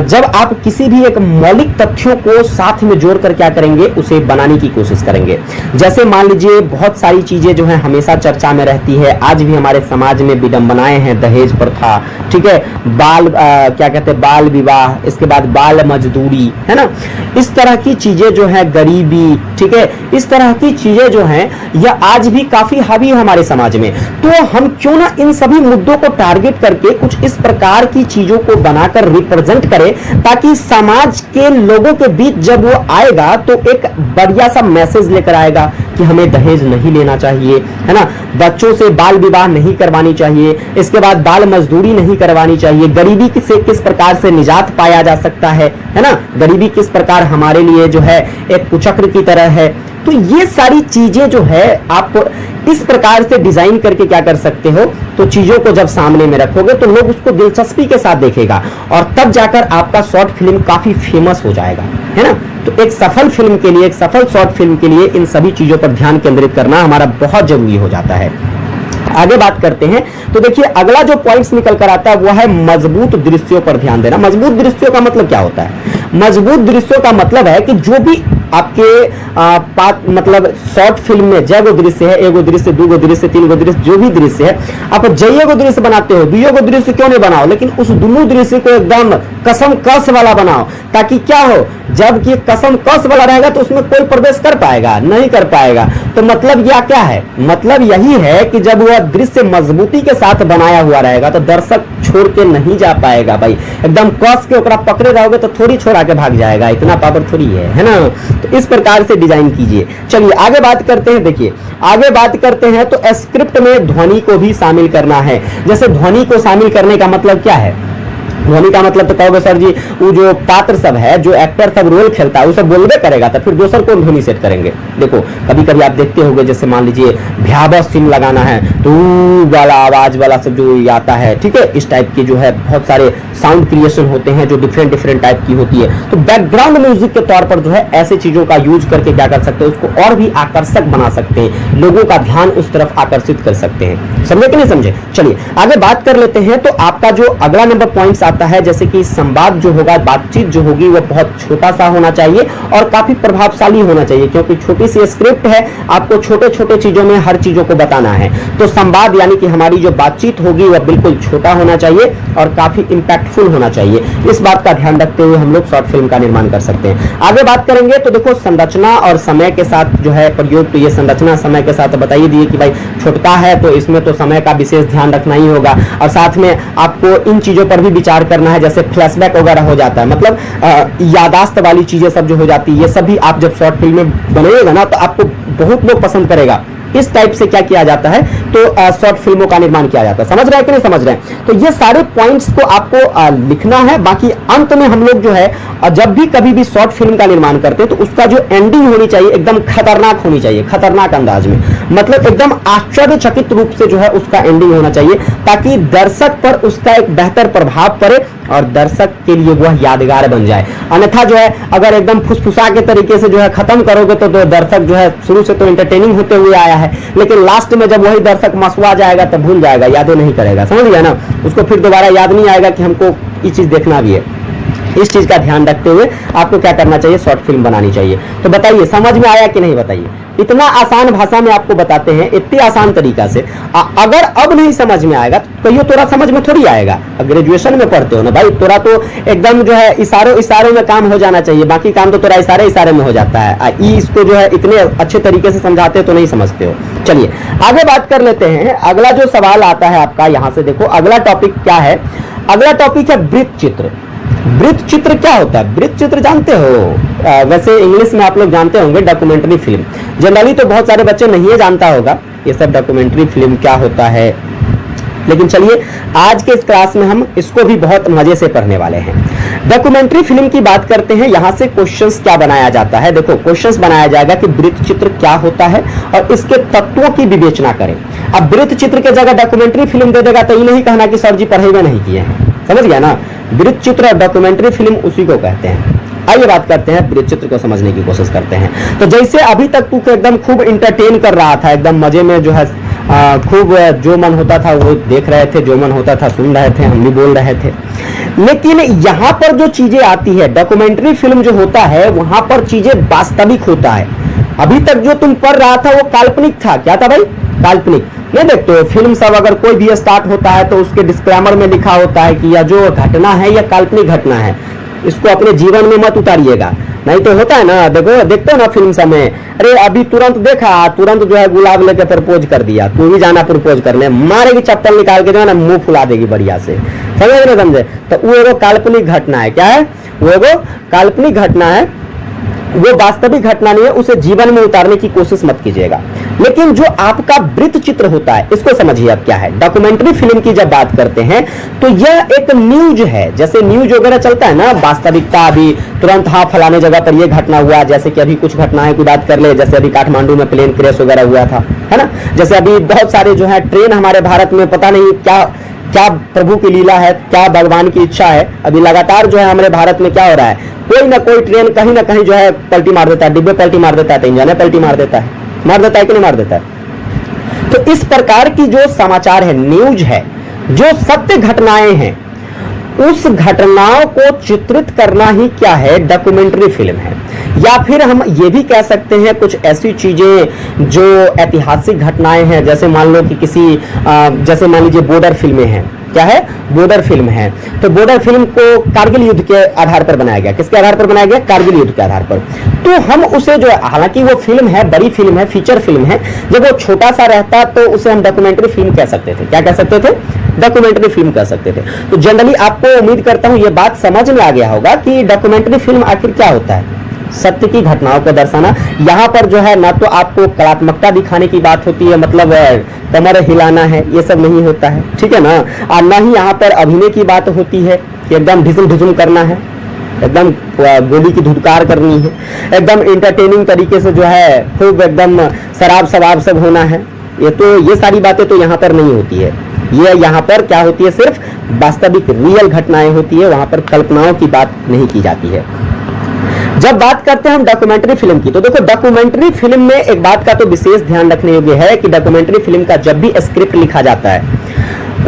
जब आप किसी भी एक मौलिक तथ्यों को साथ में जोड़कर क्या करेंगे, उसे बनाने की कोशिश करेंगे। जैसे मान लीजिए बहुत सारी चीजें जो है हमेशा चर्चा में रहती है, आज भी हमारे समाज में विडंबनाएं हैं, दहेज प्रथा, ठीक है, क्या कहते हैं, बाल विवाह, इसके बाद बाल मजदूरी, है ना। इस तरह की चीजें जो है, गरीबी, ठीक है, इस तरह की चीजें जो हैं यह आज भी काफी हावी है हमारे समाज में। तो हम क्यों ना इन सभी मुद्दों को टारगेट करके कुछ इस प्रकार की चीजों को बनाकर रिप्रेजेंट करें, ताकि समाज के लोगों के बीच जब वो आएगा तो एक बढ़िया सा मैसेज लेकर आएगा कि हमें दहेज नहीं लेना चाहिए, है ना, बच्चों से बाल विवाह नहीं करवानी चाहिए, इसके बाद बाल मजदूरी नहीं करवानी चाहिए, गरीबी से किस प्रकार से निजात पाया जा सकता है ना, गरीबी किस प्रकार हमारे लिए जो है एक कुचक्र की तरह है। तो ये सारी चीजें जो है आप इस प्रकार से डिजाइन करके क्या कर सकते हो, तो चीजों को जब सामने में रखोगे तो लोग उसको दिलचस्पी के साथ देखेगा और तब जाकर आपका शॉर्ट फिल्म काफी फेमस हो जाएगा, है ना। तो एक सफल फिल्म के लिए, एक सफल शॉर्ट फिल्म के लिए इन सभी चीजों पर ध्यान केंद्रित करना हमारा बहुत जरूरी हो जाता है। आगे बात करते हैं तो देखिए, अगला जो पॉइंट्स निकल कर आता है वो है मजबूत दृश्यों पर ध्यान देना। मजबूत दृश्यों का मतलब क्या होता है? मजबूत दृश्यों का मतलब है कि जो भी आपके मतलब शॉर्ट फिल्म में जय गो दृश्य है, एगो दृश्य, दूगो दृश्य, तीन गो दृश्य, जो भी दृश्य है, आप जय गो दृश्य बनाते हो, दुइयो गो दृश्य क्यों नहीं बनाओ, लेकिन उस दोनों दृश्य को एकदम कसम कस वाला बनाओ, ताकि क्या हो, जब कि कसम कस वाला रहेगा तो उसमें कोई प्रवेश कर पाएगा नहीं कर पाएगा। तो मतलब यह क्या है, मतलब यही है कि जब वह दृश्य मजबूती के साथ बनाया हुआ रहेगा तो दर्शक छोड़ के नहीं जा पाएगा भाई, एकदम कस के ओकरा पकड़े रहोगे तो थोड़ी छोड़ा के भाग जाएगा, इतना पावर थोड़ी है ना। तो इस प्रकार से डिजाइन कीजिए। चलिए आगे बात करते हैं। देखिए आगे बात करते हैं तो स्क्रिप्ट में ध्वनि को भी शामिल करना है। जैसे ध्वनि को शामिल करने का मतलब क्या है? ध्वनि का मतलब तो कहोगे सर जी वो जो पात्र सब है, जो एक्टर सब रोल खेलता है, वो सब बोलबे करेगा तो फिर दूसर को ध्वनि सेट करेंगे। देखो कभी कभी आप देखते होंगे, जैसे मान लीजिए भयावह सीन लगाना है तो वाला आवाज वाला सब जो आता है, ठीक है, इस टाइप के जो है बहुत सारे साउंड क्रिएशन होते हैं जो डिफरेंट टाइप की होती है। तो बैकग्राउंड म्यूजिक के तौर पर जो है ऐसे चीजों का यूज करके क्या कर सकते हैं, उसको और भी आकर्षक बना सकते हैं, लोगों का ध्यान उस तरफ आकर्षित कर सकते हैं। समझे कि नहीं समझे? चलिए आगे बात कर लेते हैं। तो आपका जो अगला नंबर पॉइंट्स आता है, जैसे कि संवाद जो होगा, बातचीत जो होगी, वो बहुत छोटा सा होना चाहिए और काफी प्रभावशाली होना चाहिए, क्योंकि छोटी सी स्क्रिप्ट है, आपको छोटे छोटे चीजों में हर चीजों को बताना है। तो संवाद यानी कि हमारी जो बातचीत होगी वह बिल्कुल छोटा होना चाहिए और काफी इंपैक्टफुल होना चाहिए। इस बात का ध्यान रखते हुए हम लोग शॉर्ट फिल्म का निर्माण कर सकते हैं। आगे बात करेंगे तो देखो संरचना और समय के साथ जो है प्रयोग, तो ये संरचना समय के साथ बताइए दिए कि भाई छोटा है तो इसमें तो समय का विशेष ध्यान रखना ही होगा, और साथ में आपको इन चीजों पर भी विचार करना है, जैसे फ्लैशबैक वगैरह हो जाता है, मतलब यादाश्त वाली चीजें सब जो हो जाती है, ये सभी आप जब शॉर्ट फिल्म में बनाइएगा ना तो आपको बहुत लोग पसंद करेगा। इस टाइप से क्या किया जाता है, तो शॉर्ट फिल्मों का निर्माण किया जाता है। समझ रहे हैं कि नहीं समझ रहे हैं? तो ये सारे पॉइंट्स को आपको लिखना है। बाकी अंत में हम लोग जो है जब भी कभी भी शॉर्ट फिल्म का निर्माण करते हैं तो उसका जो एंडिंग होनी चाहिए एकदम खतरनाक होनी चाहिए, खतरनाक अंदाज में, मतलब एकदम आश्चर्यचकित रूप से जो है उसका एंडिंग होना चाहिए, ताकि दर्शक पर उसका एक बेहतर प्रभाव पड़े और दर्शक के लिए वह यादगार बन जाए। अन्यथा जो है अगर एकदम फुसफुसा के तरीके से जो है खत्म करोगे तो दर्शक जो है शुरू से तो एंटरटेनिंग होते हुए आया है, लेकिन लास्ट में जब वही दर्शक मसवा जाएगा तो भूल जाएगा, यादें नहीं करेगा, समझ लिया ना, उसको फिर दोबारा याद नहीं आएगा कि हमको ये चीज देखना भी है। इस चीज का ध्यान रखते हुए आपको क्या करना चाहिए, शॉर्ट फिल्म बनानी चाहिए। तो बताइए समझ में आया कि नहीं, बताइए। इतना आसान भाषा में आपको बताते हैं, इतनी आसान तरीका से। अगर अब नहीं समझ में आएगा तो कहियो तोरा समझ में थोड़ी आएगा। ग्रेजुएशन में पढ़ते हो ना भाई, तोरा तो एकदम जो है इशारों में काम हो जाना चाहिए, बाकी काम तो तोरा इशारे में हो जाता है। इसको जो है इतने अच्छे तरीके से समझाते तो नहीं समझते हो। चलिए आगे बात कर लेते हैं। अगला जो सवाल आता है आपका, यहां से देखो अगला टॉपिक क्या है। अगला टॉपिक है वृत्त चित्र। वृत्त चित्र क्या होता है? वृत्त चित्र जानते हो? वैसे इंग्लिश में आप लोग जानते होंगे डॉक्यूमेंट्री फिल्म। जनरली तो बहुत सारे बच्चे नहीं जानता होगा ये सब डॉक्यूमेंट्री फिल्म क्या होता है, लेकिन चलिए आज के इस क्लास में हम इसको भी बहुत मजे से पढ़ने वाले हैं। डॉक्यूमेंट्री फिल्म की बात करते हैं, यहां से क्वेश्चंस क्या बनाया जाता है। देखो क्वेश्चंस बनाया जाएगा कि वृत्त चित्र क्या होता है और इसके तत्वों की विवेचना करें। अब वृत्त चित्र के जगह डॉक्यूमेंट्री फिल्म दे देगा तो ये नहीं कहना कि सर जी पढ़े हुए नहीं किए हैं, समझ गया ना। वृत्त चित्र और डॉक्यूमेंट्री फिल्म उसी को कहते हैं। आइए बात करते हैं, वृत्त चित्र को समझने की कोशिश करते हैं। तो जैसे अभी तक तू एकदम खूब इंटरटेन कर रहा था, एकदम मजे में जो है खूब जो मन होता था वो देख रहे थे, जो मन होता था सुन रहे थे, हम भी बोल रहे थे। लेकिन यहाँ पर जो चीजें आती है, डॉक्यूमेंट्री फिल्म जो होता है वहां पर चीजें वास्तविक होता है। अभी तक जो तुम पढ़ रहा था वो काल्पनिक था। क्या था भाई? काल्पनिक। नहीं देखते हो फिल्म सब, अगर कोई भी स्टार्ट होता है तो उसके डिस्क्लेमर में लिखा होता है कि यह जो घटना है यह काल्पनिक घटना है, इसको अपने जीवन में मत उतारिएगा। नहीं तो होता है ना, देखो देखते हो ना फिल्म समय, अरे अभी तुरंत देखा, तुरंत जो है गुलाब लेके प्रपोज कर दिया, तू भी जाना प्रपोज करने, मारेगी चप्पल निकाल के जो है ना मुंह फुला देगी बढ़िया से, समझे ना समझे। तो वो एगो काल्पनिक घटना है। क्या है? वो एगो काल्पनिक घटना है, वो वास्तविक घटना नहीं है, उसे जीवन में उतारने की कोशिश मत कीजिएगा। लेकिन जो आपका वृत्त चित्र होता है इसको समझिए अब क्या है। डॉक्यूमेंट्री फिल्म की जब बात करते हैं तो यह एक न्यूज है, जैसे न्यूज वगैरह चलता है ना, वास्तविकता अभी तुरंत हाँ फलाने जगह पर यह घटना हुआ, जैसे कि अभी कुछ घटनाएं की बात कर ले, जैसे अभी काठमांडू में प्लेन क्रैश वगैरह हुआ था, है ना। जैसे अभी बहुत सारे जो है ट्रेन हमारे भारत में, पता नहीं क्या क्या प्रभु की लीला है, क्या भगवान की इच्छा है, अभी लगातार जो है हमारे भारत में क्या हो रहा है, कोई ना कोई ट्रेन कहीं ना कहीं जो है पलटी मार देता है, डिब्बे पलटी मार देता है, तो इंजन पलटी मार देता है कि नहीं मार देता है। तो इस प्रकार की जो समाचार है, न्यूज है, जो सत्य घटनाएं हैं, उस घटनाओं को चित्रित करना ही क्या है, डॉक्यूमेंट्री फिल्म है। या फिर हम ये भी कह सकते हैं कुछ ऐसी चीजें जो ऐतिहासिक घटनाएं हैं, जैसे मान लो कि किसी जैसे मान लीजिए बॉर्डर फिल्में हैं। क्या है? बॉर्डर फिल्म है। तो बॉर्डर फिल्म को कारगिल युद्ध के आधार पर बनाया गया। किसके आधार पर बनाया गया? कारगिल युद्ध के आधार पर। तो हम उसे जो है, हालांकि वो फिल्म है, बड़ी फिल्म है, फीचर फिल्म है, जब वो छोटा सा रहता तो उसे हम डॉक्यूमेंट्री फिल्म कह सकते थे। क्या कह सकते थे? डॉक्यूमेंट्री फिल्म कह सकते थे। तो जनरली आपको उम्मीद करता हूं ये बात समझ में आ गया होगा कि डॉक्यूमेंट्री फिल्म आखिर क्या होता है। सत्य की घटनाओं को दर्शाना। यहाँ पर जो है ना तो आपको कलात्मकता दिखाने की बात होती है, मतलब कमर हिलाना है, ये सब नहीं होता है, ठीक है ना। और ना ही यहाँ पर अभिनय की बात होती है कि एकदम ढिसुम ढिसुम करना है, एकदम गोली की धुडकार करनी है, एकदम इंटरटेनिंग तरीके से जो है खूब एकदम शराब शराब सब होना है। ये सारी बातें तो यहाँ पर नहीं होती है। ये यहाँ पर क्या होती है, सिर्फ वास्तविक रियल घटनाएं होती है, वहां पर कल्पनाओं की बात नहीं की जाती है। जब बात करते हैं हम डॉक्यूमेंट्री फिल्म की, तो देखो डॉक्यूमेंट्री फिल्म में एक बात का तो विशेष ध्यान रखने योग्य है कि डॉक्यूमेंट्री फिल्म का जब भी स्क्रिप्ट लिखा जाता है,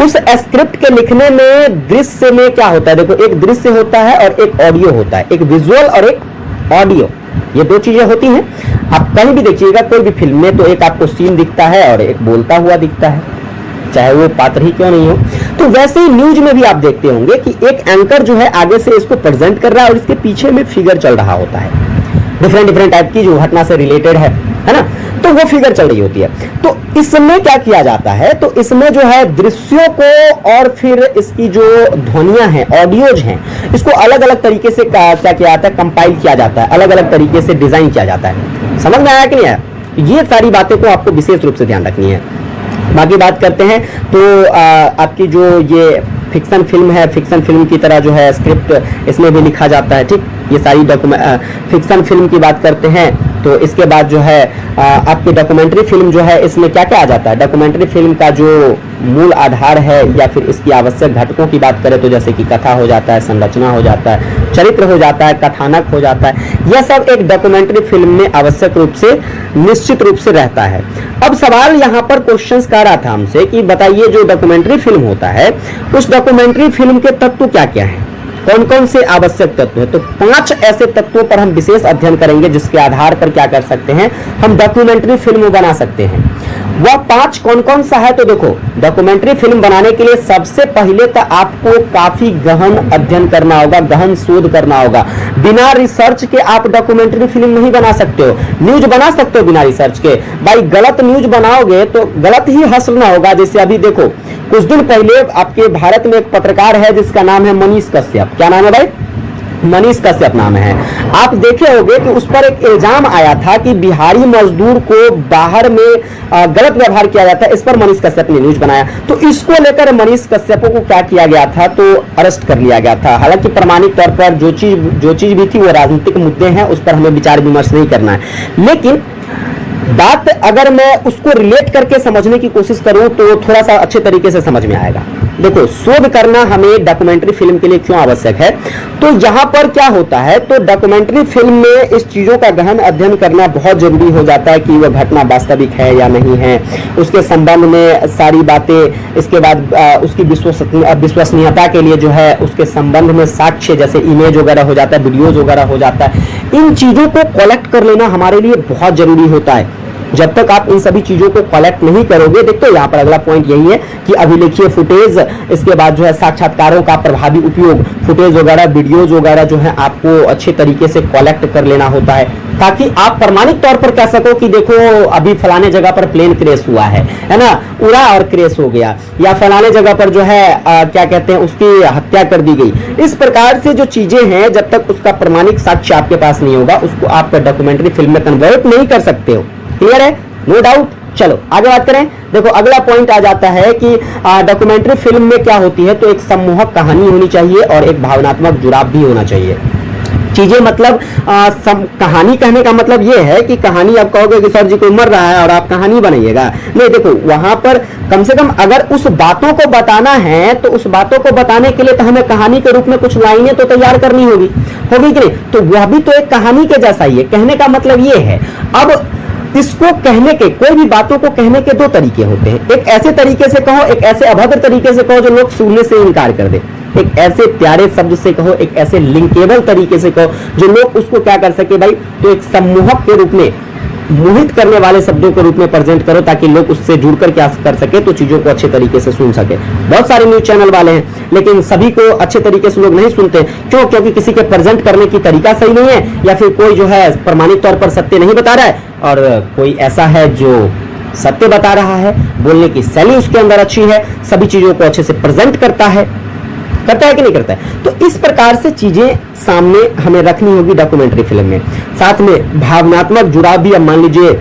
उस स्क्रिप्ट के लिखने में दृश्य में क्या होता है, देखो एक दृश्य होता है और एक ऑडियो होता है, एक विजुअल और एक ऑडियो, ये दो चीजें होती हैं। आप कहीं भी देखिएगा कोई भी फिल्म में, तो एक आपको सीन दिखता है और एक बोलता हुआ दिखता है, चाहे वो पात्र ही क्यों नहीं हो। तो वैसे ही न्यूज में भी आप देखते होंगे कि एक एंकर जो है आगे से इसको प्रेजेंट कर रहा है और इसके पीछे में फिगर चल रहा होता है, डिफरेंट टाइप की जो घटना से रिलेटेड है ना, तो वो फिगर चल रही होती है। तो इसमें क्या किया जाता है, तो इसमें जो है दृश्यों को और फिर इसकी जो ध्वनियां हैं, ऑडियोज हैं, इसको अलग अलग तरीके से क्या किया जाता है, कंपाइल किया जाता है, अलग अलग तरीके से डिजाइन किया जाता है। समझ में आया कि नहीं आया? ये सारी बातें को आपको विशेष रूप से ध्यान रखनी है। बाकी बात करते हैं तो आपकी जो ये फिक्शन फिल्म है, फिक्शन फिल्म की तरह जो है स्क्रिप्ट इसमें भी लिखा जाता है, ठीक। ये सारी फिक्शन फिल्म की बात करते हैं तो इसके बाद जो है आपकी डॉक्यूमेंट्री फिल्म जो है, इसमें क्या क्या आ जाता है। डॉक्यूमेंट्री फिल्म का जो मूल आधार है या फिर इसकी आवश्यक घटकों की बात करें तो जैसे कि कथा हो जाता है, संरचना हो जाता है, चरित्र हो जाता है, कथानक हो जाता है, यह सब एक डॉक्यूमेंट्री फिल्म में आवश्यक रूप से निश्चित रूप से रहता है। अब सवाल यहाँ पर क्वेश्चंस कर रहा था हमसे कि बताइए जो डॉक्यूमेंट्री फिल्म होता है, उस डॉक्यूमेंट्री फिल्म के तत्व क्या क्या है, कौन कौन से आवश्यक तत्व है, तो 5 ऐसे तत्वों पर हम विशेष अध्ययन करेंगे जिसके आधार पर क्या कर सकते हैं, हम डॉक्यूमेंट्री फिल्म बना सकते हैं। वह 5 कौन कौन सा है, तो देखो डॉक्यूमेंट्री फिल्म बनाने के लिए सबसे पहले तो आपको काफी गहन अध्ययन करना होगा, गहन शोध करना होगा। बिना रिसर्च के आप डॉक्यूमेंट्री फिल्म नहीं बना सकते हो। न्यूज बना सकते हो बिना रिसर्च के, भाई गलत न्यूज बनाओगे तो गलत ही हंसना होगा। जैसे अभी देखो कुछ दिन पहले आपके भारत में एक पत्रकार है जिसका नाम है मनीष कश्यप। क्या नाम है भाई, मनीष कश्यप नाम है। आप देखे होंगे कि उस पर एक इल्जाम आया था कि बिहारी मजदूर को बाहर में गलत व्यवहार किया जाता है। इस पर मनीष कश्यप ने न्यूज बनाया, तो इसको लेकर मनीष कश्यप को क्या किया गया था, तो अरेस्ट कर लिया गया था। हालांकि प्रमाणिक तौर पर जो चीज भी थी वो राजनीतिक मुद्दे हैं, उस पर हमें विचार विमर्श नहीं करना है। लेकिन बात अगर मैं उसको रिलेट करके समझने की कोशिश करूं तो थोड़ा सा अच्छे तरीके से समझ में आएगा। देखो शोध करना हमें डॉक्यूमेंट्री फिल्म के लिए क्यों आवश्यक है, तो यहां पर क्या होता है, तो डॉक्यूमेंट्री फिल्म में इस चीजों का गहन अध्ययन करना बहुत जरूरी हो जाता है कि वह घटना वास्तविक है या नहीं है, उसके संबंध में सारी बातें, इसके बाद उसकी विश्वसनीयता के लिए जो है उसके संबंध में साक्ष्य जैसे इमेज वगैरह हो जाता है, वीडियोज वगैरह हो जाता है। इन चीजों को कलेक्ट कर लेना हमारे लिए बहुत जरूरी होता है। जब तक आप इन सभी चीजों को कलेक्ट नहीं करोगे, देखो यहाँ पर अगला पॉइंट यही है कि अभिलेखीय फुटेज, इसके बाद जो है साक्षात्कारों का प्रभावी उपयोग, फुटेज वगैरह वीडियोज वगैरह जो है आपको अच्छे तरीके से कलेक्ट कर लेना होता है, ताकि आप प्रमाणिक तौर पर कह सको कि देखो अभी फलाने जगह पर प्लेन क्रैश हुआ है ना, उड़ा और क्रैश हो गया, या फलाने जगह पर जो है क्या कहते हैं उसकी हत्या कर दी गई। इस प्रकार से जो चीजें हैं, जब तक उसका प्रमाणिक साक्ष्य आपके पास नहीं होगा, उसको आप डॉक्यूमेंट्री फिल्म में कन्वर्ट नहीं कर सकते हो। क्लियर है, नो डाउट। चलो आगे बात करें। देखो अगला पॉइंट आ जाता है कि डॉक्यूमेंट्री फिल्म में क्या होती है, तो एक सम्मोहक कहानी होनी चाहिए और एक भावनात्मक जुड़ाव भी होना चाहिए। चीजें मतलब कहानी कहने का मतलब ये है कि कहानी आप कहोगे कि सर जी कोई मर रहा है और आप कहानी बनाइएगा, नहीं। देखो वहां पर कम से कम अगर उस बातों को बताना है तो उस बातों को बताने के लिए तो हमें कहानी के रूप में कुछ लाइनें तो तैयार करनी होगी कि नहीं, तो वह भी तो एक कहानी के जैसा ही है। कहने का मतलब ये है, अब इसको कहने के, कोई भी बातों को कहने के 2 तरीके होते हैं। एक ऐसे तरीके से कहो, एक ऐसे अभद्र तरीके से कहो जो लोग सुनने से इनकार कर दे। एक ऐसे प्यारे शब्द से कहो, एक ऐसे लिंकेबल तरीके से कहो जो लोग उसको क्या कर सके भाई, तो एक सम्मोहक के रूप में, मोहित करने वाले शब्दों के रूप में प्रेजेंट करो ताकि लोग उससे जुड़कर क्या कर सके, तो चीजों को अच्छे तरीके से सुन सके। बहुत सारे न्यूज चैनल वाले हैं लेकिन सभी को अच्छे तरीके से लोग नहीं सुनते। क्यों? क्योंकि किसी के प्रेजेंट करने की तरीका सही नहीं है, या फिर कोई जो है प्रमाणिक तौर पर सत्य नहीं बता रहा है, और कोई ऐसा है जो सत्य बता रहा है, बोलने की शैली उसके अंदर अच्छी है, सभी चीजों को अच्छे से प्रेजेंट करता है कि नहीं करता है। तो इस प्रकार से चीजें सामने हमें रखनी होगी डॉक्यूमेंट्री फिल्म में। साथ में भावनात्मक जुड़ाव भी। अब मान लीजिए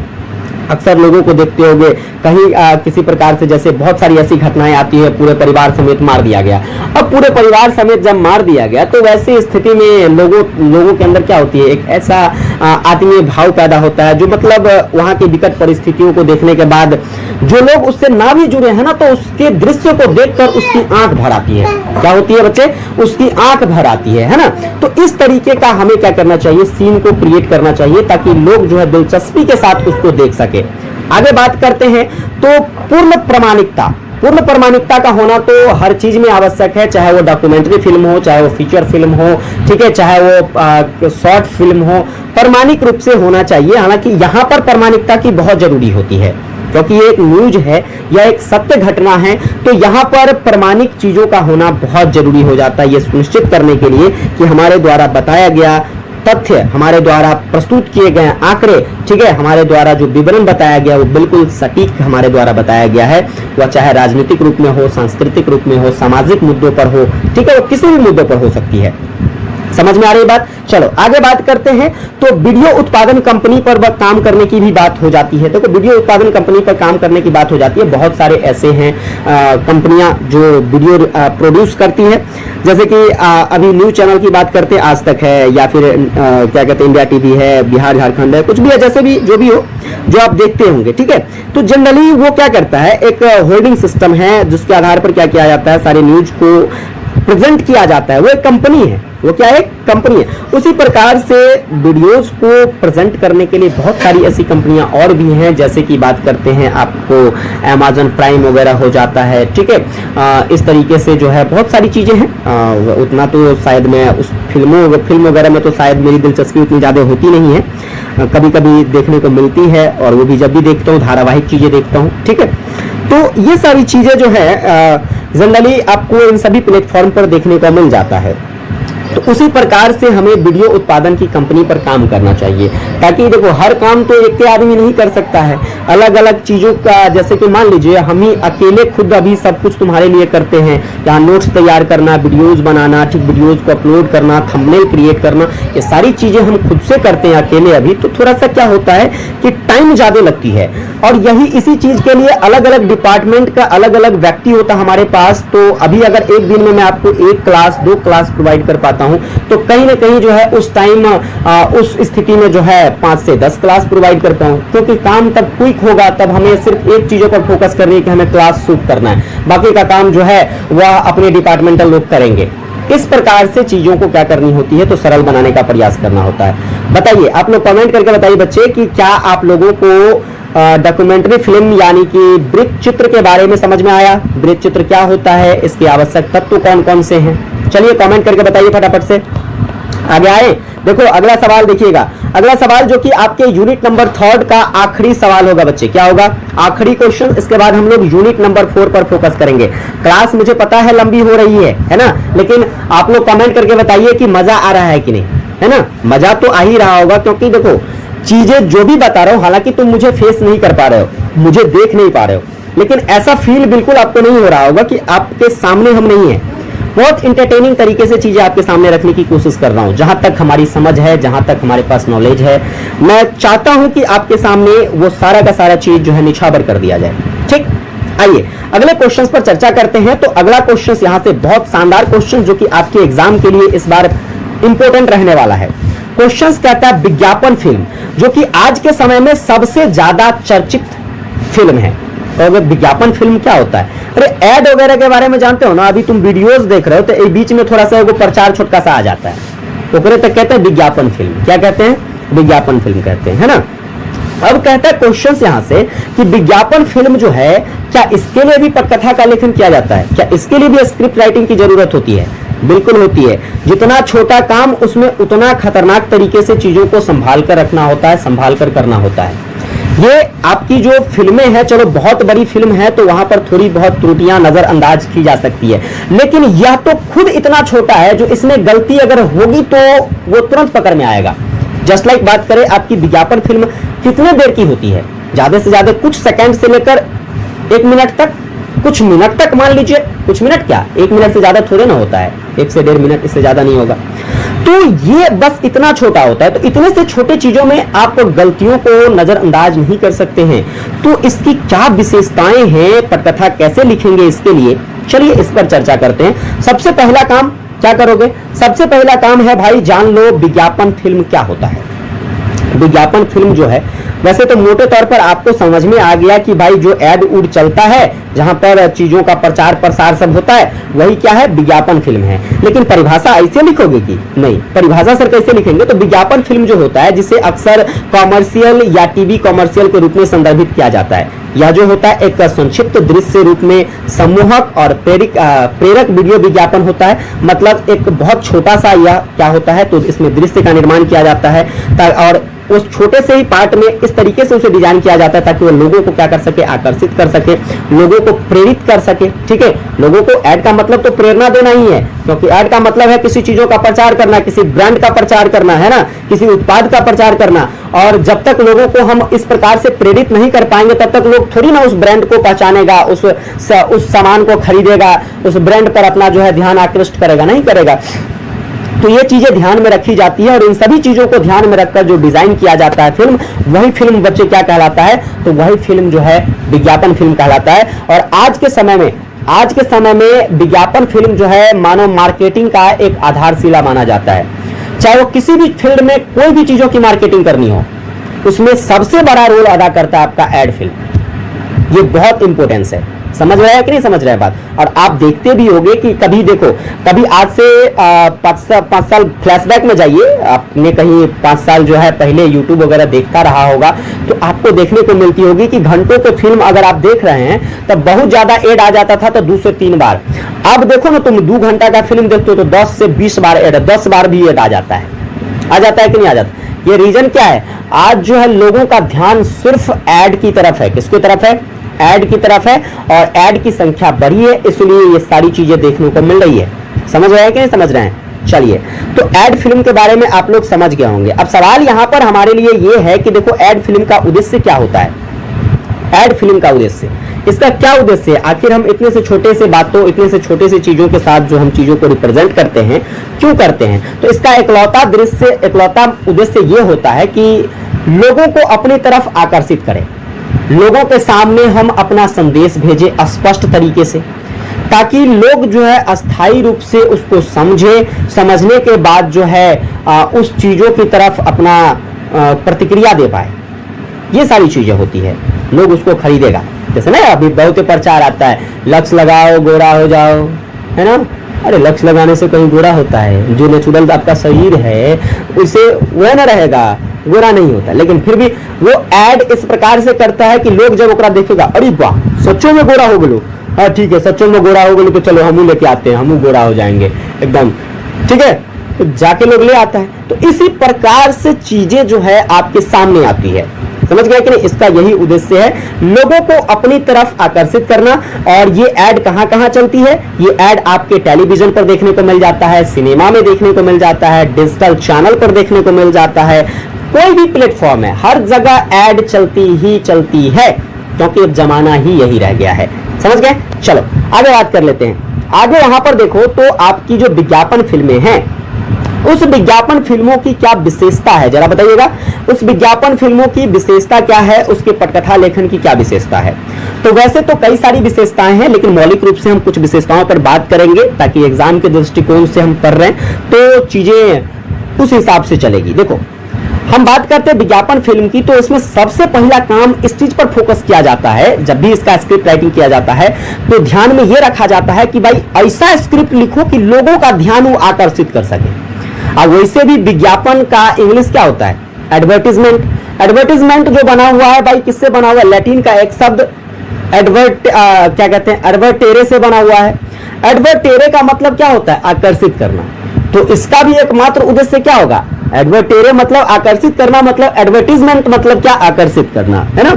अक्सर लोगों को देखते होंगे कहीं किसी प्रकार से, जैसे बहुत सारी ऐसी घटनाएं आती है, पूरे परिवार समेत मार दिया गया। अब पूरे परिवार समेत जब मार दिया गया तो वैसी स्थिति में लोगों के अंदर क्या होती है, एक ऐसा आत्मीय भाव पैदा होता है जो मतलब वहां की विकट परिस्थितियों को देखने के बाद जो लोग उससे ना भी जुड़े हैं ना, तो उसके दृश्य को देखकर उसकी आंख भर आती है। क्या होती है बच्चे? उसकी आंख भर आती है ना। तो इस तरीके का हमें क्या करना चाहिए, सीन को क्रिएट करना चाहिए ताकि लोग जो है दिलचस्पी के साथ उसको देख सके। आगे बात करते हैं तो पूर्ण प्रमाणिकता का होना तो हर चीज में आवश्यक है, चाहे वो डॉक्यूमेंट्री फिल्म हो, चाहे वो फीचर फिल्म हो, ठीक है, चाहे वो शॉर्ट फिल्म हो, प्रमाणिक रूप से होना चाहिए। हालांकि यहाँ पर प्रमाणिकता की बहुत जरूरी होती है क्योंकि ये एक न्यूज है या एक सत्य घटना है, तो यहाँ पर प्रमाणिक चीजों का होना बहुत जरूरी हो जाता है, ये सुनिश्चित करने के लिए कि हमारे द्वारा बताया गया तथ्य, हमारे द्वारा प्रस्तुत किए गए आंकड़े, ठीक है, हमारे द्वारा जो विवरण बताया गया वो बिल्कुल सटीक हमारे द्वारा बताया गया है। वह चाहे राजनीतिक रूप में हो, सांस्कृतिक रूप में हो, सामाजिक मुद्दों पर हो, ठीक है, वो किसी भी मुद्दों पर हो सकती है। समझ में आ रही बात? चलो आगे बात करते हैं। तो वीडियो उत्पादन कंपनी पर काम करने की भी बात हो जाती है। तो वीडियो उत्पादन कंपनी पर काम करने की बात हो जाती है। बहुत सारे ऐसे हैं कंपनियां जो वीडियो प्रोड्यूस करती है, जैसे कि अभी न्यूज चैनल की बात करते हैं, आज तक है, या फिर क्या कहते हैं इंडिया टीवी है, बिहार झारखंड है, कुछ भी है, जैसे भी जो भी हो, जो आप देखते होंगे, ठीक है। तो जनरली वो क्या करता है, एक होल्डिंग सिस्टम है जिसके आधार पर क्या किया जाता है, सारे न्यूज को प्रेजेंट किया जाता है, वो एक कंपनी है, वो क्या है, कंपनी है। उसी प्रकार से वीडियोस को प्रेजेंट करने के लिए बहुत सारी ऐसी कंपनियां और भी हैं, जैसे कि बात करते हैं आपको Amazon प्राइम वगैरह हो जाता है, ठीक है। इस तरीके से जो है बहुत सारी चीजें हैं। उतना तो शायद मैं उस फिल्म वगैरह में तो शायद मेरी दिलचस्पी उतनी ज्यादा होती नहीं है, कभी कभी देखने को मिलती है, और वो भी जब भी देखता हूँ धारावाहिक चीजें देखता हूँ, ठीक है। तो ये सारी चीजें जो है जनरली आपको इन सभी प्लेटफॉर्म पर देखने को मिल जाता है। तो उसी प्रकार से हमें वीडियो उत्पादन की कंपनी पर काम करना चाहिए, ताकि देखो हर काम तो एक के आदमी नहीं कर सकता है, अलग अलग चीजों का, जैसे कि मान लीजिए हम ही अकेले खुद अभी सब कुछ तुम्हारे लिए करते हैं, यहाँ नोट्स तैयार करना, वीडियोज बनाना, ठीक, वीडियोज को अपलोड करना, थंबनेल क्रिएट करना, ये सारी चीजें हम खुद से करते हैं अकेले अभी। तो थोड़ा सा क्या होता है कि टाइम ज्यादा लगती है, और यही इसी चीज के लिए अलग अलग डिपार्टमेंट का अलग अलग व्यक्ति होता है हमारे पास। तो अभी अगर एक दिन में मैं आपको 1 क्लास 2 क्लास प्रोवाइड कर पाता हूं, तो कहीं ना कहीं जो है उस टाइम उस स्थिति में जो है 5 से 10 क्लास प्रोवाइड करता हूं, क्योंकि काम तब क्विक होगा, तब हमें सिर्फ एक चीजों पर फोकस करनी है कि हमें क्लास शूट करना है, बाकी का काम जो है वह अपने डिपार्टमेंटल लोग करेंगे। इस प्रकार से चीजों को क्या करनी होती है, तो सरल बनाने का प्रयास करना होता है। बताइए, आप लोग कमेंट करके बताइए बच्चे कि क्या आप लोगों को डॉक्यूमेंट्री फिल्म यानी कि वृत्त चित्र के बारे में समझ में आया। वृत्त चित्र क्या होता है, इसके आवश्यक तत्व कौन कौन से हैं, चलिए कमेंट करके बताइए फटाफट से। आगे आए, देखो अगला सवाल देखिएगा। अगला सवाल जो कि आपके यूनिट नंबर 3 का आखिरी सवाल होगा बच्चे, क्या होगा, आखिरी क्वेश्चन। इसके बाद हम लोग यूनिट नंबर 4 पर फोकस करेंगे। क्लास मुझे पता है लंबी हो रही है ना, लेकिन आप लोग कमेंट करके बताइए कि मजा आ रहा है कि नहीं, है ना। मजा तो आ ही रहा होगा, क्योंकि देखो चीजें जो भी बता रहा हूं, हालांकि तुम मुझे फेस नहीं कर पा रहे हो, मुझे देख नहीं पा रहे हो, लेकिन ऐसा फील बिल्कुल आपको नहीं हो रहा होगा कि आपके सामने हम नहीं है। बहुत इंटरटेनिंग तरीके से चीजें आपके सामने रखने की कोशिश कर रहा हूं, जहां तक हमारी समझ है, जहां तक हमारे पास नॉलेज है। मैं चाहता हूं कि आपके सामने वो सारा का सारा चीज जो है निछावर कर दिया जाए, ठीक। आइए अगले क्वेश्चंस पर चर्चा करते हैं। तो अगला क्वेश्चन यहां से बहुत शानदार क्वेश्चन जो कि आपके एग्जाम के लिए इस बार इंपॉर्टेंट रहने वाला है। क्वेश्चन कहता है विज्ञापन फिल्म, जो कि आज के समय में सबसे ज्यादा चर्चित फिल्म है। और विज्ञापन फिल्म क्या होता है, अरे एड वगैरह के बारे में जानते हो ना, अभी तुम वीडियोस देख रहे हो तो एक बीच में थोड़ा सा वो प्रचार छोटका सा आ जाता है, तो तक कहते हैं विज्ञापन फिल्म। क्या कहते हैं, विज्ञापन फिल्म कहते हैं, है ना। अब कहता है क्वेश्चन यहां से कि विज्ञापन फिल्म जो है, क्या इसके लिए भी पटकथा का लेखन किया जाता है, क्या इसके लिए भी स्क्रिप्ट राइटिंग की जरूरत होती है। बिल्कुल होती है। जितना छोटा काम उसमें उतना खतरनाक तरीके से चीजों को संभाल कर रखना होता है, संभाल कर करना होता है। ये आपकी जो फिल्में हैं, चलो बहुत बड़ी फिल्म है तो वहां पर थोड़ी बहुत त्रुटियां नजरअंदाज की जा सकती है, लेकिन यह तो खुद इतना छोटा है जो इसमें गलती अगर होगी तो वो तुरंत पकड़ में आएगा। जस्ट लाइक बात करें आपकी विज्ञापन फिल्म कितने देर की होती है, ज्यादा से ज्यादा कुछ सेकंड से लेकर 1 मिनट तक, कुछ मिनट तक, मान लीजिए कुछ मिनट क्या, 1 मिनट से ज्यादा थोड़े ना होता है, 1 से 1.5 मिनट, इससे ज्यादा नहीं होगा। तो ये बस इतना छोटा होता है। तो इतने से छोटे चीजों में आप गलतियों को नजरअंदाज नहीं कर सकते हैं। तो इसकी क्या विशेषताएं हैं, पटकथा कैसे लिखेंगे, इसके लिए चलिए इस पर चर्चा करते हैं। सबसे पहला काम क्या करोगे, सबसे पहला काम है भाई जान लो विज्ञापन फिल्म क्या होता है। विज्ञापन फिल्म जो है, वैसे तो मोटे तौर पर आपको समझ में आ गया कि भाई जो एड उड चलता है, जहां पर चीजों का प्रचार प्रसार सब होता है, वही क्या है, विज्ञापन फिल्म है। लेकिन परिभाषा ऐसे लिखोगे कि नहीं, परिभाषा सर कैसे लिखेंगे, तो विज्ञापन फिल्म जो होता है, जिसे अक्सर कॉमर्शियल या टीवी कॉमर्शियल के रूप में संदर्भित किया जाता है, यह जो होता है एक संक्षिप्त दृश्य रूप में सम्मोहक और प्रेरक वीडियो विज्ञापन होता है। मतलब एक बहुत छोटा सा यह क्या होता है, तो इसमें दृश्य का निर्माण किया जाता है और उस छोटे से ही पार्ट में इस तरीके से उसे डिजाइन किया जाता है ताकि वो लोगों को क्या कर सके, आकर्षित कर सके, लोगों को प्रेरित कर सके। ठीक है, लोगों को ऐड का मतलब तो प्रेरणा देना ही है, क्योंकि ऐड का मतलब है किसी चीजों का प्रचार करना, किसी ब्रांड का प्रचार करना, है ना, किसी उत्पाद का प्रचार करना। और जब तक लोगों को हम इस प्रकार से प्रेरित नहीं कर पाएंगे तब तक लोग थोड़ी ना उस ब्रांड को पहचानेगा, उस सामान को खरीदेगा, उस ब्रांड पर अपना जो है ध्यान आकृष्ट करेगा, नहीं करेगा। तो ये चीजें ध्यान में रखी जाती है और इन सभी चीजों को ध्यान में रखकर जो डिजाइन किया जाता है फिल्म, वही फिल्म बच्चे क्या कहलाता है, तो वही फिल्म जो है विज्ञापन फिल्म कहलाता है। और आज के समय में विज्ञापन फिल्म जो है मानो मार्केटिंग का एक आधारशिला माना जाता है। चाहे वो किसी भी फील्ड में कोई भी चीजों की मार्केटिंग करनी हो, उसमें सबसे बड़ा रोल अदा करता है आपका एड फिल्म। ये बहुत इंपॉर्टेंस है। समझ रहे हैं कि नहीं समझ रहे हैं बात? और आप देखते भी होंगे कि कभी देखो, कभी आज से 5 साल फ्लैशबैक में जाइए, आपने कहीं 5 साल जो है पहले यूट्यूब वगैरह देखता रहा होगा, तो आपको देखने को मिलती होगी कि घंटों के फिल्म अगर आप देख रहे हैं तब बहुत ज्यादा एड आ जाता था, तो 2 से 3 बार। अब देखो ना, तुम 2 घंटा का फिल्म देखते हो तो 10 से 20 बार एड, 10 बार भी एड आ जाता है कि नहीं आ जाता? ये रीजन क्या है? आज जो है लोगों का ध्यान सिर्फ एड की तरफ है। किसकी तरफ है? एड की तरफ है, और एड की संख्या बढ़ी है, इसलिए ये सारी चीजें देखने को मिल रही है। समझ रहे हैं कि नहीं समझ रहे हैं? चलिए, तो एड फिल्म के बारे में आप लोग समझ गए होंगे। अब सवाल यहां पर हमारे लिए ये है कि देखो, एड फिल्म का उद्देश्य क्या होता है? एड फिल्म का उद्देश्य, इसका क्या उद्देश्य है? आखिर हम इतने से छोटे से बातों, इतने से छोटे से चीजों के साथ जो हम चीजों को रिप्रेजेंट करते हैं, क्यों करते हैं? तो इसका इकलौता उद्देश्य ये होता है कि लोगों को अपनी तरफ आकर्षित करें, लोगों के सामने हम अपना संदेश भेजें स्पष्ट तरीके से, ताकि लोग जो है अस्थायी रूप से उसको समझने के बाद जो है उस चीजों की तरफ अपना प्रतिक्रिया दे पाए। ये सारी चीजें होती है, लोग उसको खरीदेगा। जैसे ना अभी बहुत प्रचार आता है, लक्स लगाओ गोरा हो जाओ, है ना? अरे लक्स लगाने से कहीं गोरा होता है? जो नेचुरल आपका शरीर है उसे वह ना रहेगा, गोरा नहीं होता। लेकिन फिर भी वो एड इस प्रकार से करता है कि लोग जब ओकरा देखेगा, अरे वाह सच्चों में गोरा हो गलो, हाँ ठीक है सच्चों में गोरा हो गलो, तो चलो हम लेके आते हैं, हम गोरा हो जाएंगे एकदम, ठीक है? तो जाके लोग ले आता है। तो इसी प्रकार से चीजें जो है आपके सामने आती है। समझ गए कि नहीं? इसका यही उद्देश्य है, लोगों को अपनी तरफ आकर्षित करना। और ये ऐड कहां कहां चलती है? ये ऐड आपके टेलीविजन पर देखने को मिल जाता है, सिनेमा में देखने को मिल जाता है, डिजिटल चैनल पर देखने को मिल जाता है, कोई भी प्लेटफॉर्म है, हर जगह ऐड चलती ही चलती है, क्योंकि अब जमाना ही यही रह गया है। समझ गए? चलो आगे बात कर लेते हैं। आगे यहां पर देखो तो आपकी जो विज्ञापन फिल्में हैं, उस विज्ञापन फिल्मों की क्या विशेषता है, जरा बताइएगा। उस विज्ञापन फिल्मों की विशेषता क्या है, उसके पटकथा लेखन की क्या विशेषता है? तो वैसे तो कई सारी विशेषताएं हैं, लेकिन मौलिक रूप से हम कुछ विशेषताओं पर बात करेंगे, ताकि एग्जाम के दृष्टिकोण से हम कर रहे हैं तो चीजें उस हिसाब से चलेगी। देखो, हम बात करते हैं विज्ञापन फिल्म की, तो इसमें सबसे पहला काम इस चीज पर फोकस किया जाता है। जब भी इसका स्क्रिप्ट राइटिंग किया जाता है तो ध्यान में यह रखा जाता है कि भाई ऐसा स्क्रिप्ट लिखो कि लोगों का ध्यान वो आकर्षित कर सके। अब वैसे भी विज्ञापन का इंग्लिश क्या होता है? एडवर्टीजमेंट। एडवर्टीजमेंट जो बना हुआ है भाई, किससे बना हुआ है? लैटिन का एक शब्द क्या कहते हैं, एडवर्टेरे से बना हुआ है। एडवर्टेरे का मतलब क्या होता है? आकर्षित करना। तो इसका भी एकमात्र उद्देश्य क्या होगा? एडवर्टेरे मतलब आकर्षित करना, मतलब एडवर्टीजमेंट मतलब क्या? आकर्षित करना, है ना?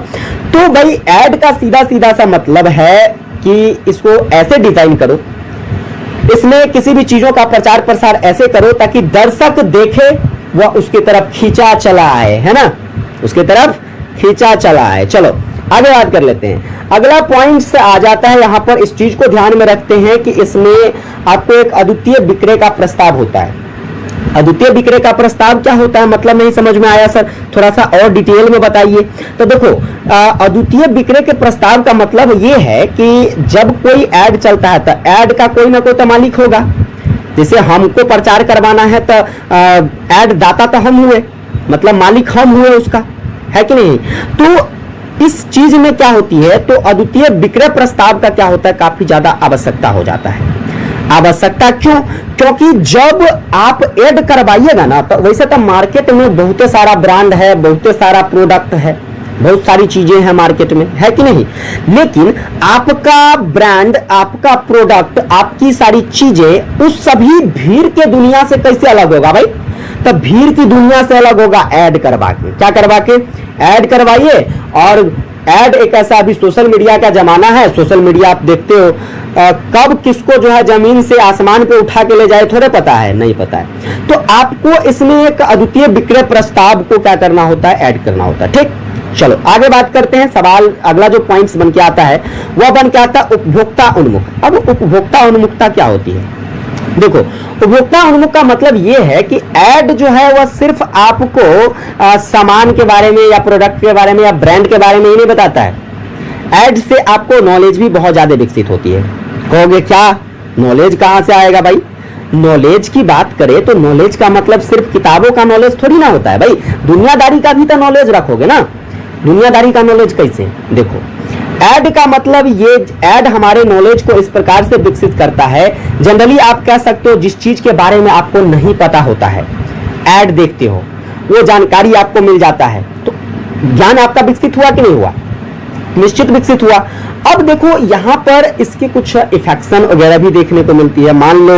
तो भाई ऐड का सीधा सीधा सा मतलब है कि इसको ऐसे डिजाइन करो, इसमें किसी भी चीजों का प्रचार प्रसार ऐसे करो ताकि दर्शक देखे वह उसकी तरफ खींचा चला आए, है ना? उसकी तरफ खींचा चला आए। चलो आगे बात कर लेते हैं। अगला पॉइंट से आ जाता है, यहां पर इस चीज को ध्यान में रखते हैं कि इसमें आपको एक अद्वितीय विक्रय का प्रस्ताव होता है। अद्वितीय विक्रय का प्रस्ताव क्या होता है, मतलब नहीं समझ में आया सर, थोड़ा सा और डिटेल में बताइए। तो देखो, अद्वितीय विक्रय के प्रस्ताव का मतलब ये है कि जब कोई ऐड चलता है तो ऐड का कोई ना कोई तो मालिक होगा। जैसे हमको प्रचार करवाना है तो ऐड दाता तो हम हुए, मतलब मालिक हम हुए उसका, है कि नहीं? तो इस चीज में क्या होती है, तो अद्वितीय विक्रय प्रस्ताव का क्या होता है, काफी ज्यादा आवश्यकता हो जाता है। आवश्यकता क्यों? क्योंकि जब आप ऐड करवाइएगा ना, तो वैसे तो मार्केट में बहुत सारा ब्रांड है, बहुत सारा प्रोडक्ट है, बहुत सारी चीजें हैं मार्केट में, है कि नहीं? लेकिन आपका ब्रांड, आपका प्रोडक्ट, आपकी सारी चीजें उस सभी भीड़ के दुनिया से कैसे अलग होगा भाई? तब भीड़ की दुनिया से अलग होगा ऐड करवा के। क्या करवा के? ऐड करवाइए। और ऐड एक ऐसा, अभी सोशल मीडिया का जमाना है, सोशल मीडिया आप देखते हो, कब किसको जो है जमीन से आसमान पे उठा के ले जाए थोड़े पता है, नहीं पता है। तो आपको इसमें एक अद्वितीय विक्रय प्रस्ताव को क्या करना होता है? ऐड करना होता है। ठीक, चलो आगे बात करते हैं। सवाल अगला जो पॉइंट्स बन के आता है वह बन के आता है उपभोक्ता उन्मुख। अब उपभोक्ता उन्मुखता क्या होती है? देखो, उपभोक्ता उन्मुख का मतलब यह है कि ऐड जो है वह सिर्फ आपको सामान के बारे में या प्रोडक्ट के बारे में या ब्रांड के बारे में ही नहीं बताता है। ऐड से आपको नॉलेज भी बहुत ज्यादा विकसित होती है। कहोगे क्या नॉलेज कहां से आएगा भाई? नॉलेज की बात करें तो नॉलेज का मतलब सिर्फ किताबों का नॉलेज थोड़ी ना होता है भाई, दुनियादारी का भी तो नॉलेज रखोगे ना। दुनियादारी का नॉलेज कैसे? देखो, ऐड का मतलब, ये ऐड हमारे नॉलेज को इस प्रकार से विकसित करता है। जनरली आप कह सकते हो जिस चीज के बारे में आपको नहीं पता होता है, ऐड देखते हो, वो जानकारी आपको मिल जाता है, तो ज्ञान आपका विकसित हुआ कि नहीं हुआ? निश्चित विकसित हुआ। अब देखो यहाँ पर इसके कुछ इफेक्शन वगैरह भी देखने को मिलती है। मान लो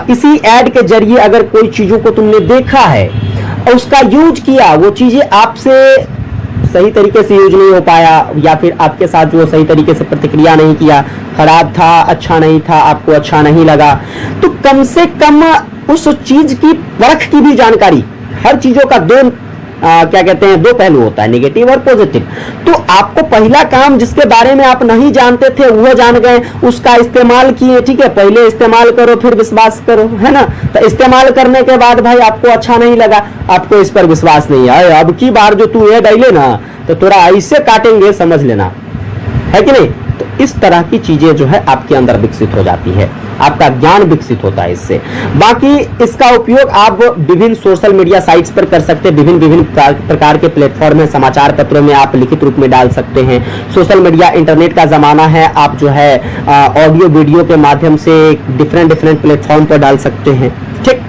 इसी ऐड के जरिए अगर कोई चीजों को तुमने देखा है और उसका यूज किया, वो चीजें आपसे सही तरीके से यूज नहीं हो पाया, या फिर आपके साथ जो सही तरीके से प्रतिक्रिया नहीं किया, खराब था, अच्छा नहीं था, आपको अच्छा नहीं लगा, तो कम से कम उस चीज की परख की भी जानकारी, हर चीजों का क्या कहते हैं, दो पहलू होता है, नेगेटिव और पॉजिटिव। तो आपको पहला काम जिसके बारे में आप नहीं जानते थे वो जान गए, उसका इस्तेमाल किए, ठीक है, पहले इस्तेमाल करो फिर विश्वास करो, है ना। तो इस्तेमाल करने के बाद भाई आपको अच्छा नहीं लगा, आपको इस पर विश्वास नहीं आया, अब की बार जो तू ये डाले ना तो तोरा ऐसे काटेंगे, समझ लेना, है कि नहीं। तो इस तरह की चीजें जो है आपके अंदर विकसित हो जाती है, आपका ज्ञान विकसित होता है इससे। बाकी इसका उपयोग आप विभिन्न सोशल मीडिया साइट्स पर कर सकते हैं, विभिन्न प्रकार के प्लेटफॉर्म है, समाचार पत्रों में आप लिखित रूप में डाल सकते हैं। सोशल मीडिया, इंटरनेट का जमाना है, आप जो है ऑडियो वीडियो के माध्यम से डिफरेंट प्लेटफॉर्म पर डाल सकते हैं। ठीक,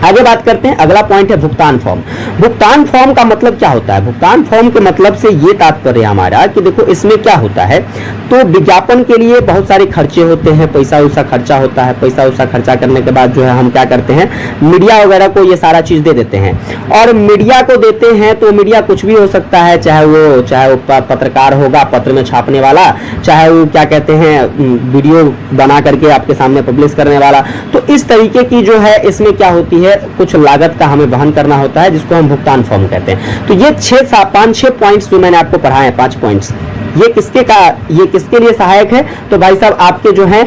आगे बात करते हैं। अगला पॉइंट है भुगतान फॉर्म। भुगतान फॉर्म का मतलब क्या होता है? भुगतान फॉर्म के मतलब से ये तात्पर्य हमारा कि देखो इसमें क्या होता है, तो विज्ञापन के लिए बहुत सारे खर्चे होते हैं, पैसा वैसा खर्चा होता है। पैसा वैसा खर्चा करने के बाद जो है हम क्या करते हैं, मीडिया वगैरह को ये सारा चीज दे देते हैं। और मीडिया को देते हैं तो मीडिया कुछ भी हो सकता है, चाहे वो पत्रकार होगा, पत्र में छापने वाला, चाहे वो क्या कहते हैं वीडियो बना करके आपके सामने पब्लिश करने वाला। तो इस तरीके की जो है इसमें क्या होती है, कुछ लागत का हमें वहन करना होता है, जिसको हम भुगतान फॉर्म कहते हैं। तो ये 5-6 पॉइंट्स जो मैंने आपको पढ़ाए हैं, 5 पॉइंट्स, ये किसके लिए सहायक है? तो भाई साहब आपके जो है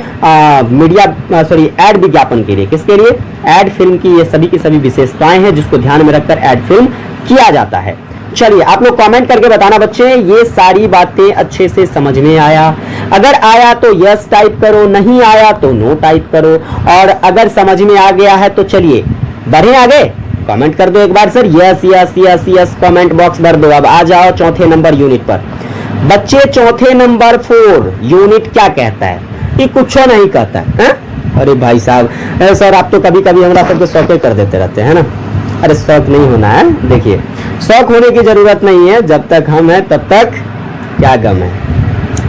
ऐड विज्ञापन के लिए। किसके लिए? ऐड फिल्म की ये सभी की सभी विशेषताएं हैं जिसको ध्यान में रखकर ऐड फिल्म किया जाता है। चलिए आप लोग कमेंट करके बताना बच्चे, ये सारी बातें अच्छे से समझ में आया? अगर आया तो यस टाइप करो, नहीं आया तो नो टाइप करो, और अगर समझ में आ गया है तो चलिए बढ़े आगे, कमेंट कर दो एक बार sir, yes yes yes yes comment box भर दो। अब आ जाओ चौथे नंबर यूनिट पर। बच्चे चौथे नंबर 4 यूनिट क्या कहता है? ये कुछ नहीं कहता है। अरे भाई साहब सर आप तो कभी कभी हमारा सबके शौक कर देते रहते हैं ना। अरे शौक नहीं होना है, देखिए शौक होने की जरूरत नहीं है, जब तक हम हैं तब तक क्या गम है।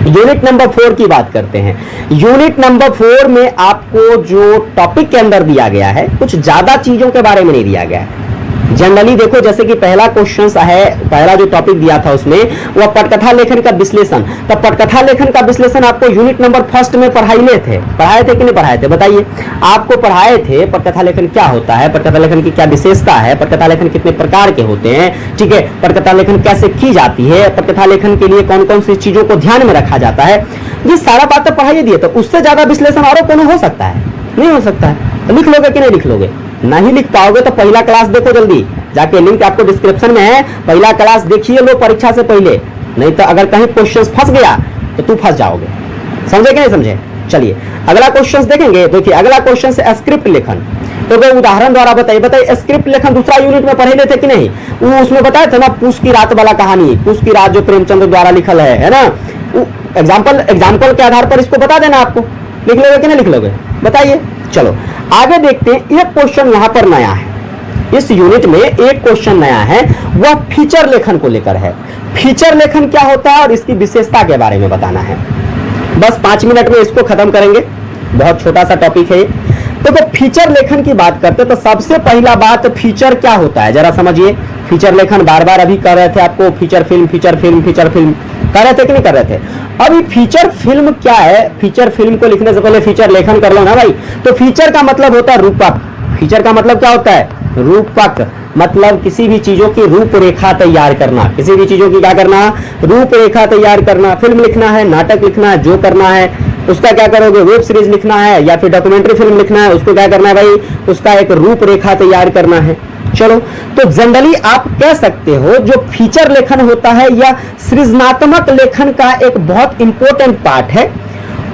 यूनिट नंबर 4 की बात करते हैं। यूनिट नंबर 4 में आपको जो टॉपिक के अंदर दिया गया है, कुछ ज्यादा चीजों के बारे में नहीं दिया गया है। जनरली देखो जैसे कि पहला क्वेश्चन है, पहला जो टॉपिक दिया था उसमें वह पटकथा लेखन का विश्लेषण। तो पटकथा लेखन का विश्लेषण आपको यूनिट नंबर 1 में पढ़ाए थे कि नहीं पढ़ाए थे? बताइए, आपको पढ़ाए थे पटकथा लेखन क्या होता है, पटकथा लेखन की क्या विशेषता है, पटकथा लेखन कितने प्रकार के होते हैं, ठीक है, पटकथा लेखन कैसे की जाती है, पटकथा लेखन के लिए कौन कौन सी चीजों को ध्यान में रखा जाता है, ये सारा बात तो पढ़ाई दिए। तो उससे ज्यादा विश्लेषण और कौन हो सकता है? नहीं हो सकता है। तो लिख लोगे कि नहीं लिख लोगे? नहीं लिख पाओगे तो पहला क्लास देखो जल्दी जाके, लिंक आपको डिस्क्रिप्शन में है, पहला क्लास देखिए लो परीक्षा से पहले, नहीं तो अगर कहीं क्वेश्चन फंस गया तो तू फंस जाओगे। समझे कि नहीं समझे? चलिए अगला क्वेश्चन देखेंगे। देखिए अगला क्वेश्चन है स्क्रिप्ट लेखन। तो कोई उदाहरण द्वारा बताइए स्क्रिप्ट लेखन दूसरा यूनिट में पढ़े लेते कि नहीं? वो उसमें बताया था ना, पूस की रात वाला कहानी, पूस की रात जो प्रेमचंद्र द्वारा लिखल है ना। एग्जाम्पल के आधार पर इसको बता देना, आपको लिख लोगे कि नहीं लिख लोगे? बताइए। चलो आगे देखते हैं। एक क्वेश्चन यहाँ पर नया है, इस यूनिट में एक क्वेश्चन नया है, वह फीचर लेखन को लेकर है। फीचर लेखन क्या होता है और इसकी विशेषता के बारे में बताना है। बस 5 मिनट में इसको खत्म करेंगे, बहुत छोटा सा टॉपिक है। तो फीचर लेखन की बात करते हैं तो सबसे पहला बात, फीचर क्या होता है जरा समझिए। फीचर लेखन बार बार अभी कर रहे थे आपको, फीचर फिल्म कर रहे थे कि नहीं कर रहे थे? अभी फीचर फिल्म क्या है? फीचर फिल्म को लिखने से पहले फीचर लेखन कर लो ना भाई। तो फीचर का मतलब होता है रूपक। फीचर का मतलब क्या होता है? रूपक, मतलब किसी भी चीजों की रूपरेखा तैयार करना। किसी भी चीजों की क्या करना? रूपरेखा तैयार करना। फिल्म लिखना है, नाटक लिखना है, जो करना है उसका क्या करोगे? वेब सीरीज लिखना है या फिर डॉक्यूमेंट्री फिल्म लिखना है, उसको क्या करना है भाई? उसका एक रूपरेखा तैयार करना है। चलो तो जनरली आप कह सकते हो जो फीचर लेखन होता है या सृजनात्मक लेखन का एक बहुत इंपॉर्टेंट पार्ट है,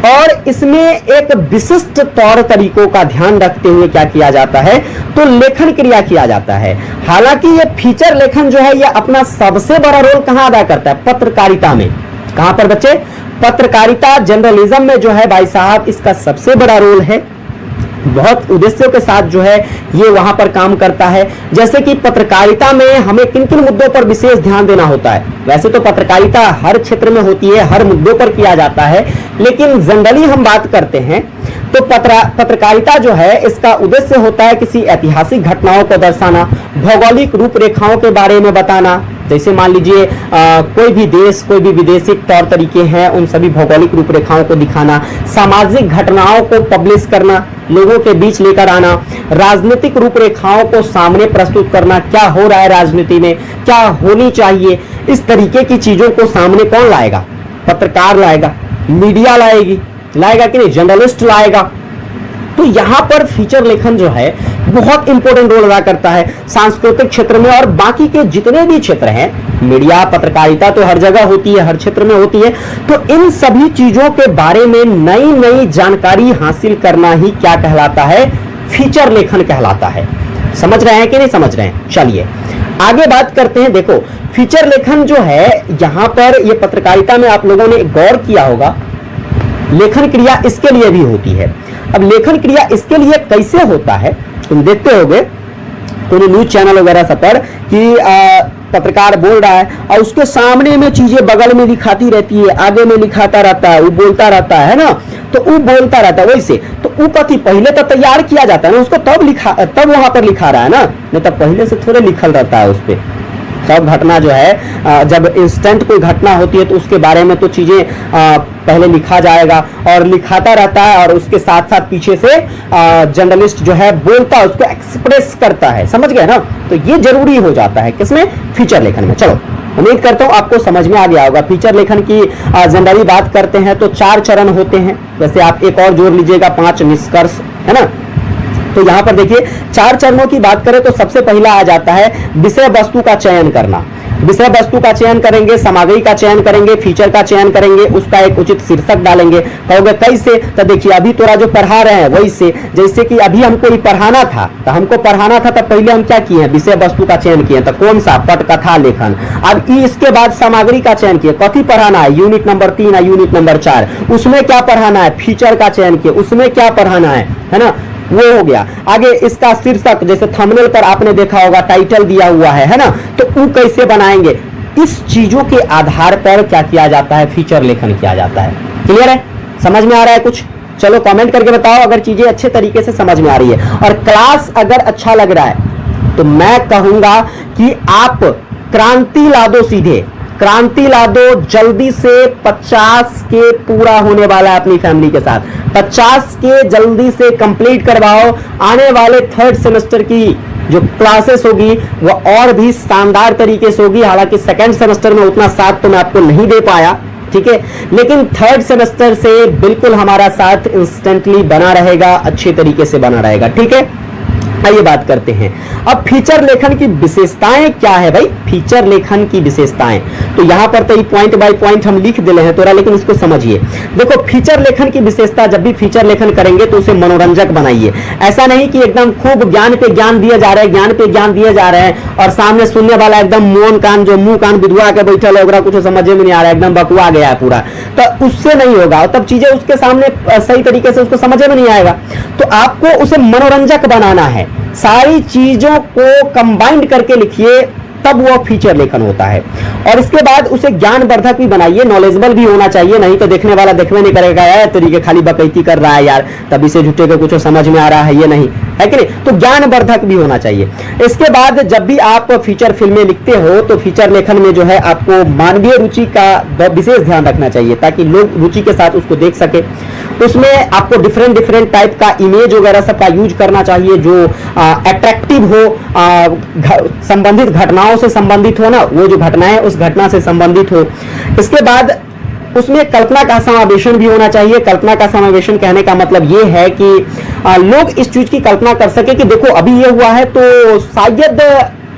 और इसमें एक विशिष्ट तौर तरीकों का ध्यान रखते हुए क्या किया जाता है? तो लेखन क्रिया किया जाता है। हालांकि ये फीचर लेखन जो है ये अपना सबसे बड़ा रोल कहां अदा करता है? पत्रकारिता में। कहां पर बच्चे? पत्रकारिता जर्नलिज्म में जो है भाई साहब इसका सबसे बड़ा रोल है। बहुत उद्देश्यों के साथ जो है ये वहां पर काम करता है। जैसे कि पत्रकारिता में हमें किन किन मुद्दों पर विशेष ध्यान देना होता है। वैसे तो पत्रकारिता हर क्षेत्र में होती है, हर मुद्दों पर किया जाता है, लेकिन जनरली हम बात करते हैं तो पत्रकारिता जो है इसका उद्देश्य होता है किसी ऐतिहासिक घटनाओं को दर्शाना, भौगोलिक रूपरेखाओं के बारे में बताना। जैसे मान लीजिए कोई भी देश, कोई भी विदेशी तौर तरीके हैं, उन सभी भौगोलिक रूपरेखाओं को दिखाना, सामाजिक घटनाओं को पब्लिश करना, लोगों के बीच लेकर आना, राजनीतिक रूपरेखाओं को सामने प्रस्तुत करना, क्या हो रहा है राजनीति में, क्या होनी चाहिए, इस तरीके की चीजों को सामने कौन लाएगा? पत्रकार लाएगा, मीडिया लाएगा कि नहीं, जर्नलिस्ट लाएगा। तो यहां पर फीचर लेखन जो है बहुत इंपॉर्टेंट रोल अदा करता है सांस्कृतिक क्षेत्र में और बाकी के जितने भी क्षेत्र हैं। मीडिया, पत्रकारिता तो हर जगह होती है, हर क्षेत्र में होती है। तो इन सभी चीजों के बारे में नई नई जानकारी हासिल करना ही क्या कहलाता है? फीचर लेखन कहलाता है। समझ रहे हैं कि नहीं समझ रहे हैं? चलिए आगे बात करते हैं। देखो फीचर लेखन जो है यहां पर ये पत्रकारिता में आप लोगों ने गौर किया होगा, लेखन क्रिया इसके लिए भी होती है। अब लेखन क्रिया इसके लिए कैसे होता है तुम देखते होगे कोई न्यूज चैनल वगैरह सब पर कि पत्रकार बोल रहा है और उसके सामने में चीजें बगल में दिखाती रहती है, आगे में लिखाता रहता है, वो बोलता रहता है ना, तो वो बोलता रहता है वैसे। तो वो कथी पहले तो तैयार किया जाता है ना उसको, तब वहां पर लिखा रहा है ना, नहीं तब पहले से थोड़े लिखल रहता है उस पर। सब घटना जो है जब इंस्टेंट कोई घटना होती है तो उसके बारे में तो चीजें पहले लिखा जाएगा और लिखाता रहता है और उसके साथ साथ पीछे से जर्नलिस्ट जो है बोलता है, उसको एक्सप्रेस करता है। समझ गए ना? तो ये जरूरी हो जाता है किसमें? फीचर लेखन में। चलो उम्मीद करता हूं आपको समझ में आ गया होगा। फीचर लेखन की जनरली बात करते हैं तो 4 चरण होते हैं। वैसे आप एक और जोड़ लीजिएगा, 5 निष्कर्ष, है ना। तो यहां पर देखिए 4 चरणों की बात करें तो सबसे पहला आ जाता है विषय वस्तु का चयन करना। विषय वस्तु का चयन करेंगे, सामग्री का चयन करेंगे, फीचर का चयन करेंगे, उसका एक उचित शीर्षक डालेंगे। कहोगे कैसे? तो देखिए अभी तोरा जो पढ़ा रहे हैं वही से, जैसे कि अभी हमको ये पढ़ाना था तो हमको पढ़ाना था तो पहले हम क्या किए? विषय वस्तु का चयन किए। तो कौन सा? पटकथा लेखन। अब इसके बाद सामग्री का चयन किए, कथी पढ़ाना है? यूनिट नंबर 3 या यूनिट नंबर 4, उसमें क्या पढ़ाना है? फीचर का चयन किए, उसमें क्या पढ़ाना है ना, वो हो गया। आगे इसका शीर्षक, जैसे थंबनेल पर आपने देखा होगा टाइटल दिया हुआ है ना, तो वो कैसे बनाएंगे? इस चीजों के आधार पर क्या किया जाता है? फीचर लेखन किया जाता है। क्लियर है? समझ में आ रहा है कुछ? चलो कमेंट करके बताओ अगर चीजें अच्छे तरीके से समझ में आ रही है। और क्लास अगर अच्छा लग रहा है तो मैं कहूंगा कि आप क्रांति ला दो, सीधे क्रांति ला दो। जल्दी से 50 के पूरा होने वाला है अपनी फैमिली के साथ। 50 के जल्दी से कंप्लीट करवाओ। आने वाले 3rd सेमेस्टर की जो क्लासेस होगी वो और भी शानदार तरीके से होगी। हालांकि 2nd सेमेस्टर में उतना साथ तो मैं आपको नहीं दे पाया, ठीक है, लेकिन 3rd सेमेस्टर से बिल्कुल हमारा साथ इंस्टेंटली बना रहेगा, अच्छे तरीके से बना रहेगा। ठीक है, आइए बात करते हैं अब फीचर लेखन की विशेषताएं क्या है भाई। फीचर लेखन की विशेषताएं तो यहां पर तो पॉइंट बाय पॉइंट हम लिख दिले हैं तोरा, लेकिन इसको समझिए। देखो फीचर लेखन की विशेषता, जब भी फीचर लेखन करेंगे तो उसे मनोरंजक बनाइए। ऐसा नहीं कि एकदम खूब ज्ञान पे ज्ञान दिए जा रहे हैं, ज्ञान पे ज्ञान दिए जा रहे हैं और सामने सुनने वाला एकदम मोन कान, जो मुंह कान बिधुआ के बैठा है, कुछ समझ में नहीं आ रहा है, एकदम बकवा गया है पूरा, तो उससे नहीं होगा। तब चीजें उसके सामने सही तरीके से उसको समझ में नहीं आएगा। तो आपको उसे मनोरंजक बनाना है, सारी चीजों को कंबाइंड करके लिखिए, तब वो फीचर लेखन होता है। और इसके बाद उसे ज्ञानवर्धक भी बनाइए, नॉलेजेबल भी होना चाहिए, नहीं तो देखने वाला देखने नहीं करेगा यार तरीके खाली बकैती कर रहा है यार, तभी से झूठे को कुछ समझ में आ रहा है, ये नहीं है कि नहीं। तो ज्ञानवर्धक भी होना चाहिए। इसके बाद जब भी आप फीचर फिल्में लिखते हो तो फीचर लेखन में जो है आपको मानवीय रुचि का विशेष ध्यान रखना चाहिए ताकि लोग रुचि के साथ उसको देख सके। उसमें आपको डिफरेंट टाइप का इमेज वगैरह सबका यूज करना चाहिए जो अट्रैक्टिव हो, संबंधित घटनाओं से संबंधित हो ना, वो जो घटना है उस घटना से संबंधित हो। इसके बाद उसमें कल्पना का समावेशन भी होना चाहिए। कल्पना का समावेशन कहने का मतलब ये है कि लोग इस चीज की कल्पना कर सके कि देखो अभी ये हुआ है तो शायद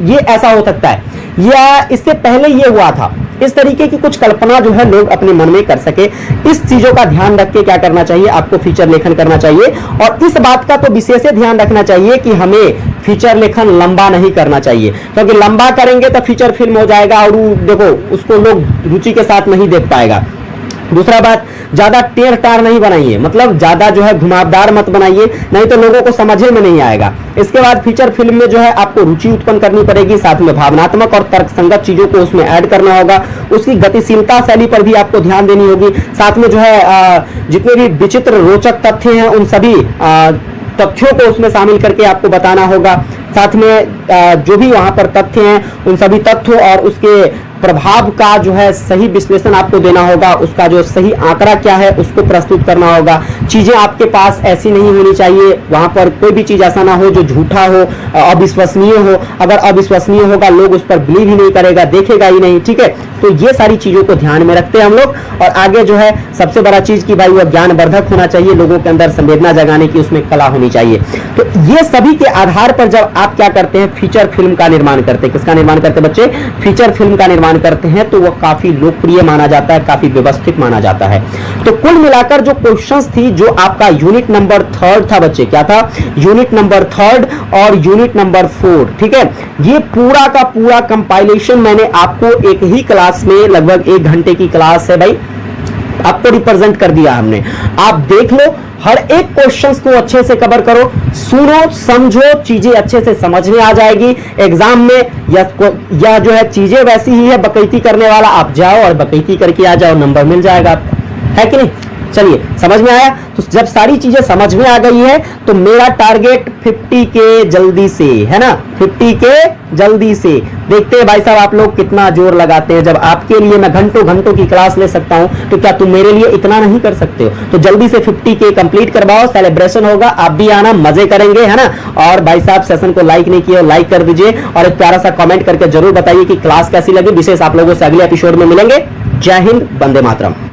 ये ऐसा हो सकता है या इससे पहले ये हुआ था, इस तरीके की कुछ कल्पना जो है लोग अपने मन में कर सके। इस चीजों का ध्यान रख के क्या करना चाहिए, आपको फीचर लेखन करना चाहिए। और इस बात का तो विशेष ध्यान रखना चाहिए कि हमें फीचर लेखन लंबा नहीं करना चाहिए, क्योंकि लंबा करेंगे तो फीचर फिल्म हो जाएगा और देखो उसको लोग रुचि के साथ नहीं देख पाएगा। दूसरा बात, ज्यादा टेढ़ टार नहीं बनाइए, मतलब ज्यादा जो है घुमावदार मत बनाइए, नहीं तो लोगों को समझे में नहीं आएगा। इसके बाद फीचर फिल्म में जो है आपको रुचि उत्पन्न करनी पड़ेगी, साथ में भावनात्मक और तर्कसंगत चीजों को उसमें ऐड करना होगा, उसकी गतिशीलता शैली पर भी आपको ध्यान देनी होगी, साथ में जो है जितने भी विचित्र रोचक तथ्य हैं उन सभी तथ्यों को उसमें शामिल करके आपको बताना होगा, साथ में जो भी वहां पर तथ्य हैं उन सभी तथ्यों और उसके प्रभाव का जो है सही विश्लेषण आपको देना होगा, उसका जो सही आंकड़ा क्या है उसको प्रस्तुत करना होगा। चीजें आपके पास ऐसी नहीं होनी चाहिए, वहां पर कोई भी चीज ऐसा ना हो जो झूठा हो, अविश्वसनीय हो। अगर अविश्वसनीय होगा लोग उस पर बिलीव ही नहीं करेगा, देखेगा ही नहीं, ठीक है। तो ये सारी चीजों को ध्यान में रखते हैं हम लोग। और आगे जो है सबसे बड़ा चीज की भाई वह ज्ञानवर्धक होना चाहिए, लोगों के अंदर संवेदना जगाने की उसमें कला होनी चाहिए। तो ये सभी के आधार पर जब आप क्या करते हैं, फीचर फिल्म का निर्माण करते हैं। किसका निर्माण करते हैं बच्चे? फीचर फिल्म का निर्माण करते हैं, तो वह काफी लोकप्रिय माना जाता है, काफी व्यवस्थित माना जाता है। तो कुल मिलाकर जो क्वेश्चंस थी, जो आपका यूनिट नंबर 3 था बच्चे, क्या था? यूनिट नंबर 3 और यूनिट नंबर 4, ठीक है। ये पूरा का पूरा कंपाइलेशन मैंने आपको एक ही क्लास में, लगभग 1 घंटे की क्लास है भाई, आपको रिप्रेजेंट कर दिया हमने। आप देख लो, हर एक क्वेश्चंस को अच्छे से कवर करो, सुनो, समझो, चीजें अच्छे से समझ में आ जाएगी। एग्जाम में या जो है चीजें वैसी ही है, बकैती करने वाला आप जाओ और बकैती करके आ जाओ, नंबर मिल जाएगा आपको, है कि नहीं? चलिए, समझ में आया? तो जब सारी चीजें समझ में आ गई है तो मेरा टारगेट 50 के जल्दी से, है ना, 50 के जल्दी से। देखते हैं भाई साहब आप लोग कितना जोर लगाते हैं। जब आपके लिए मैं घंटों घंटों की क्लास ले सकता हूं तो क्या तुम मेरे लिए इतना नहीं कर सकते हो? तो जल्दी से 50 के कंप्लीट करवाओ, सेलिब्रेशन होगा, आप भी आना, मजे करेंगे, है ना। और भाई साहब सेशन को लाइक नहीं किया, लाइक कर दीजिए और एक प्यारा सा कमेंट करके जरूर बताइए कि क्लास कैसी लगी। विशेष आप लोगों से अगले एपिसोड में मिलेंगे। जय हिंद, वंदे मातरम।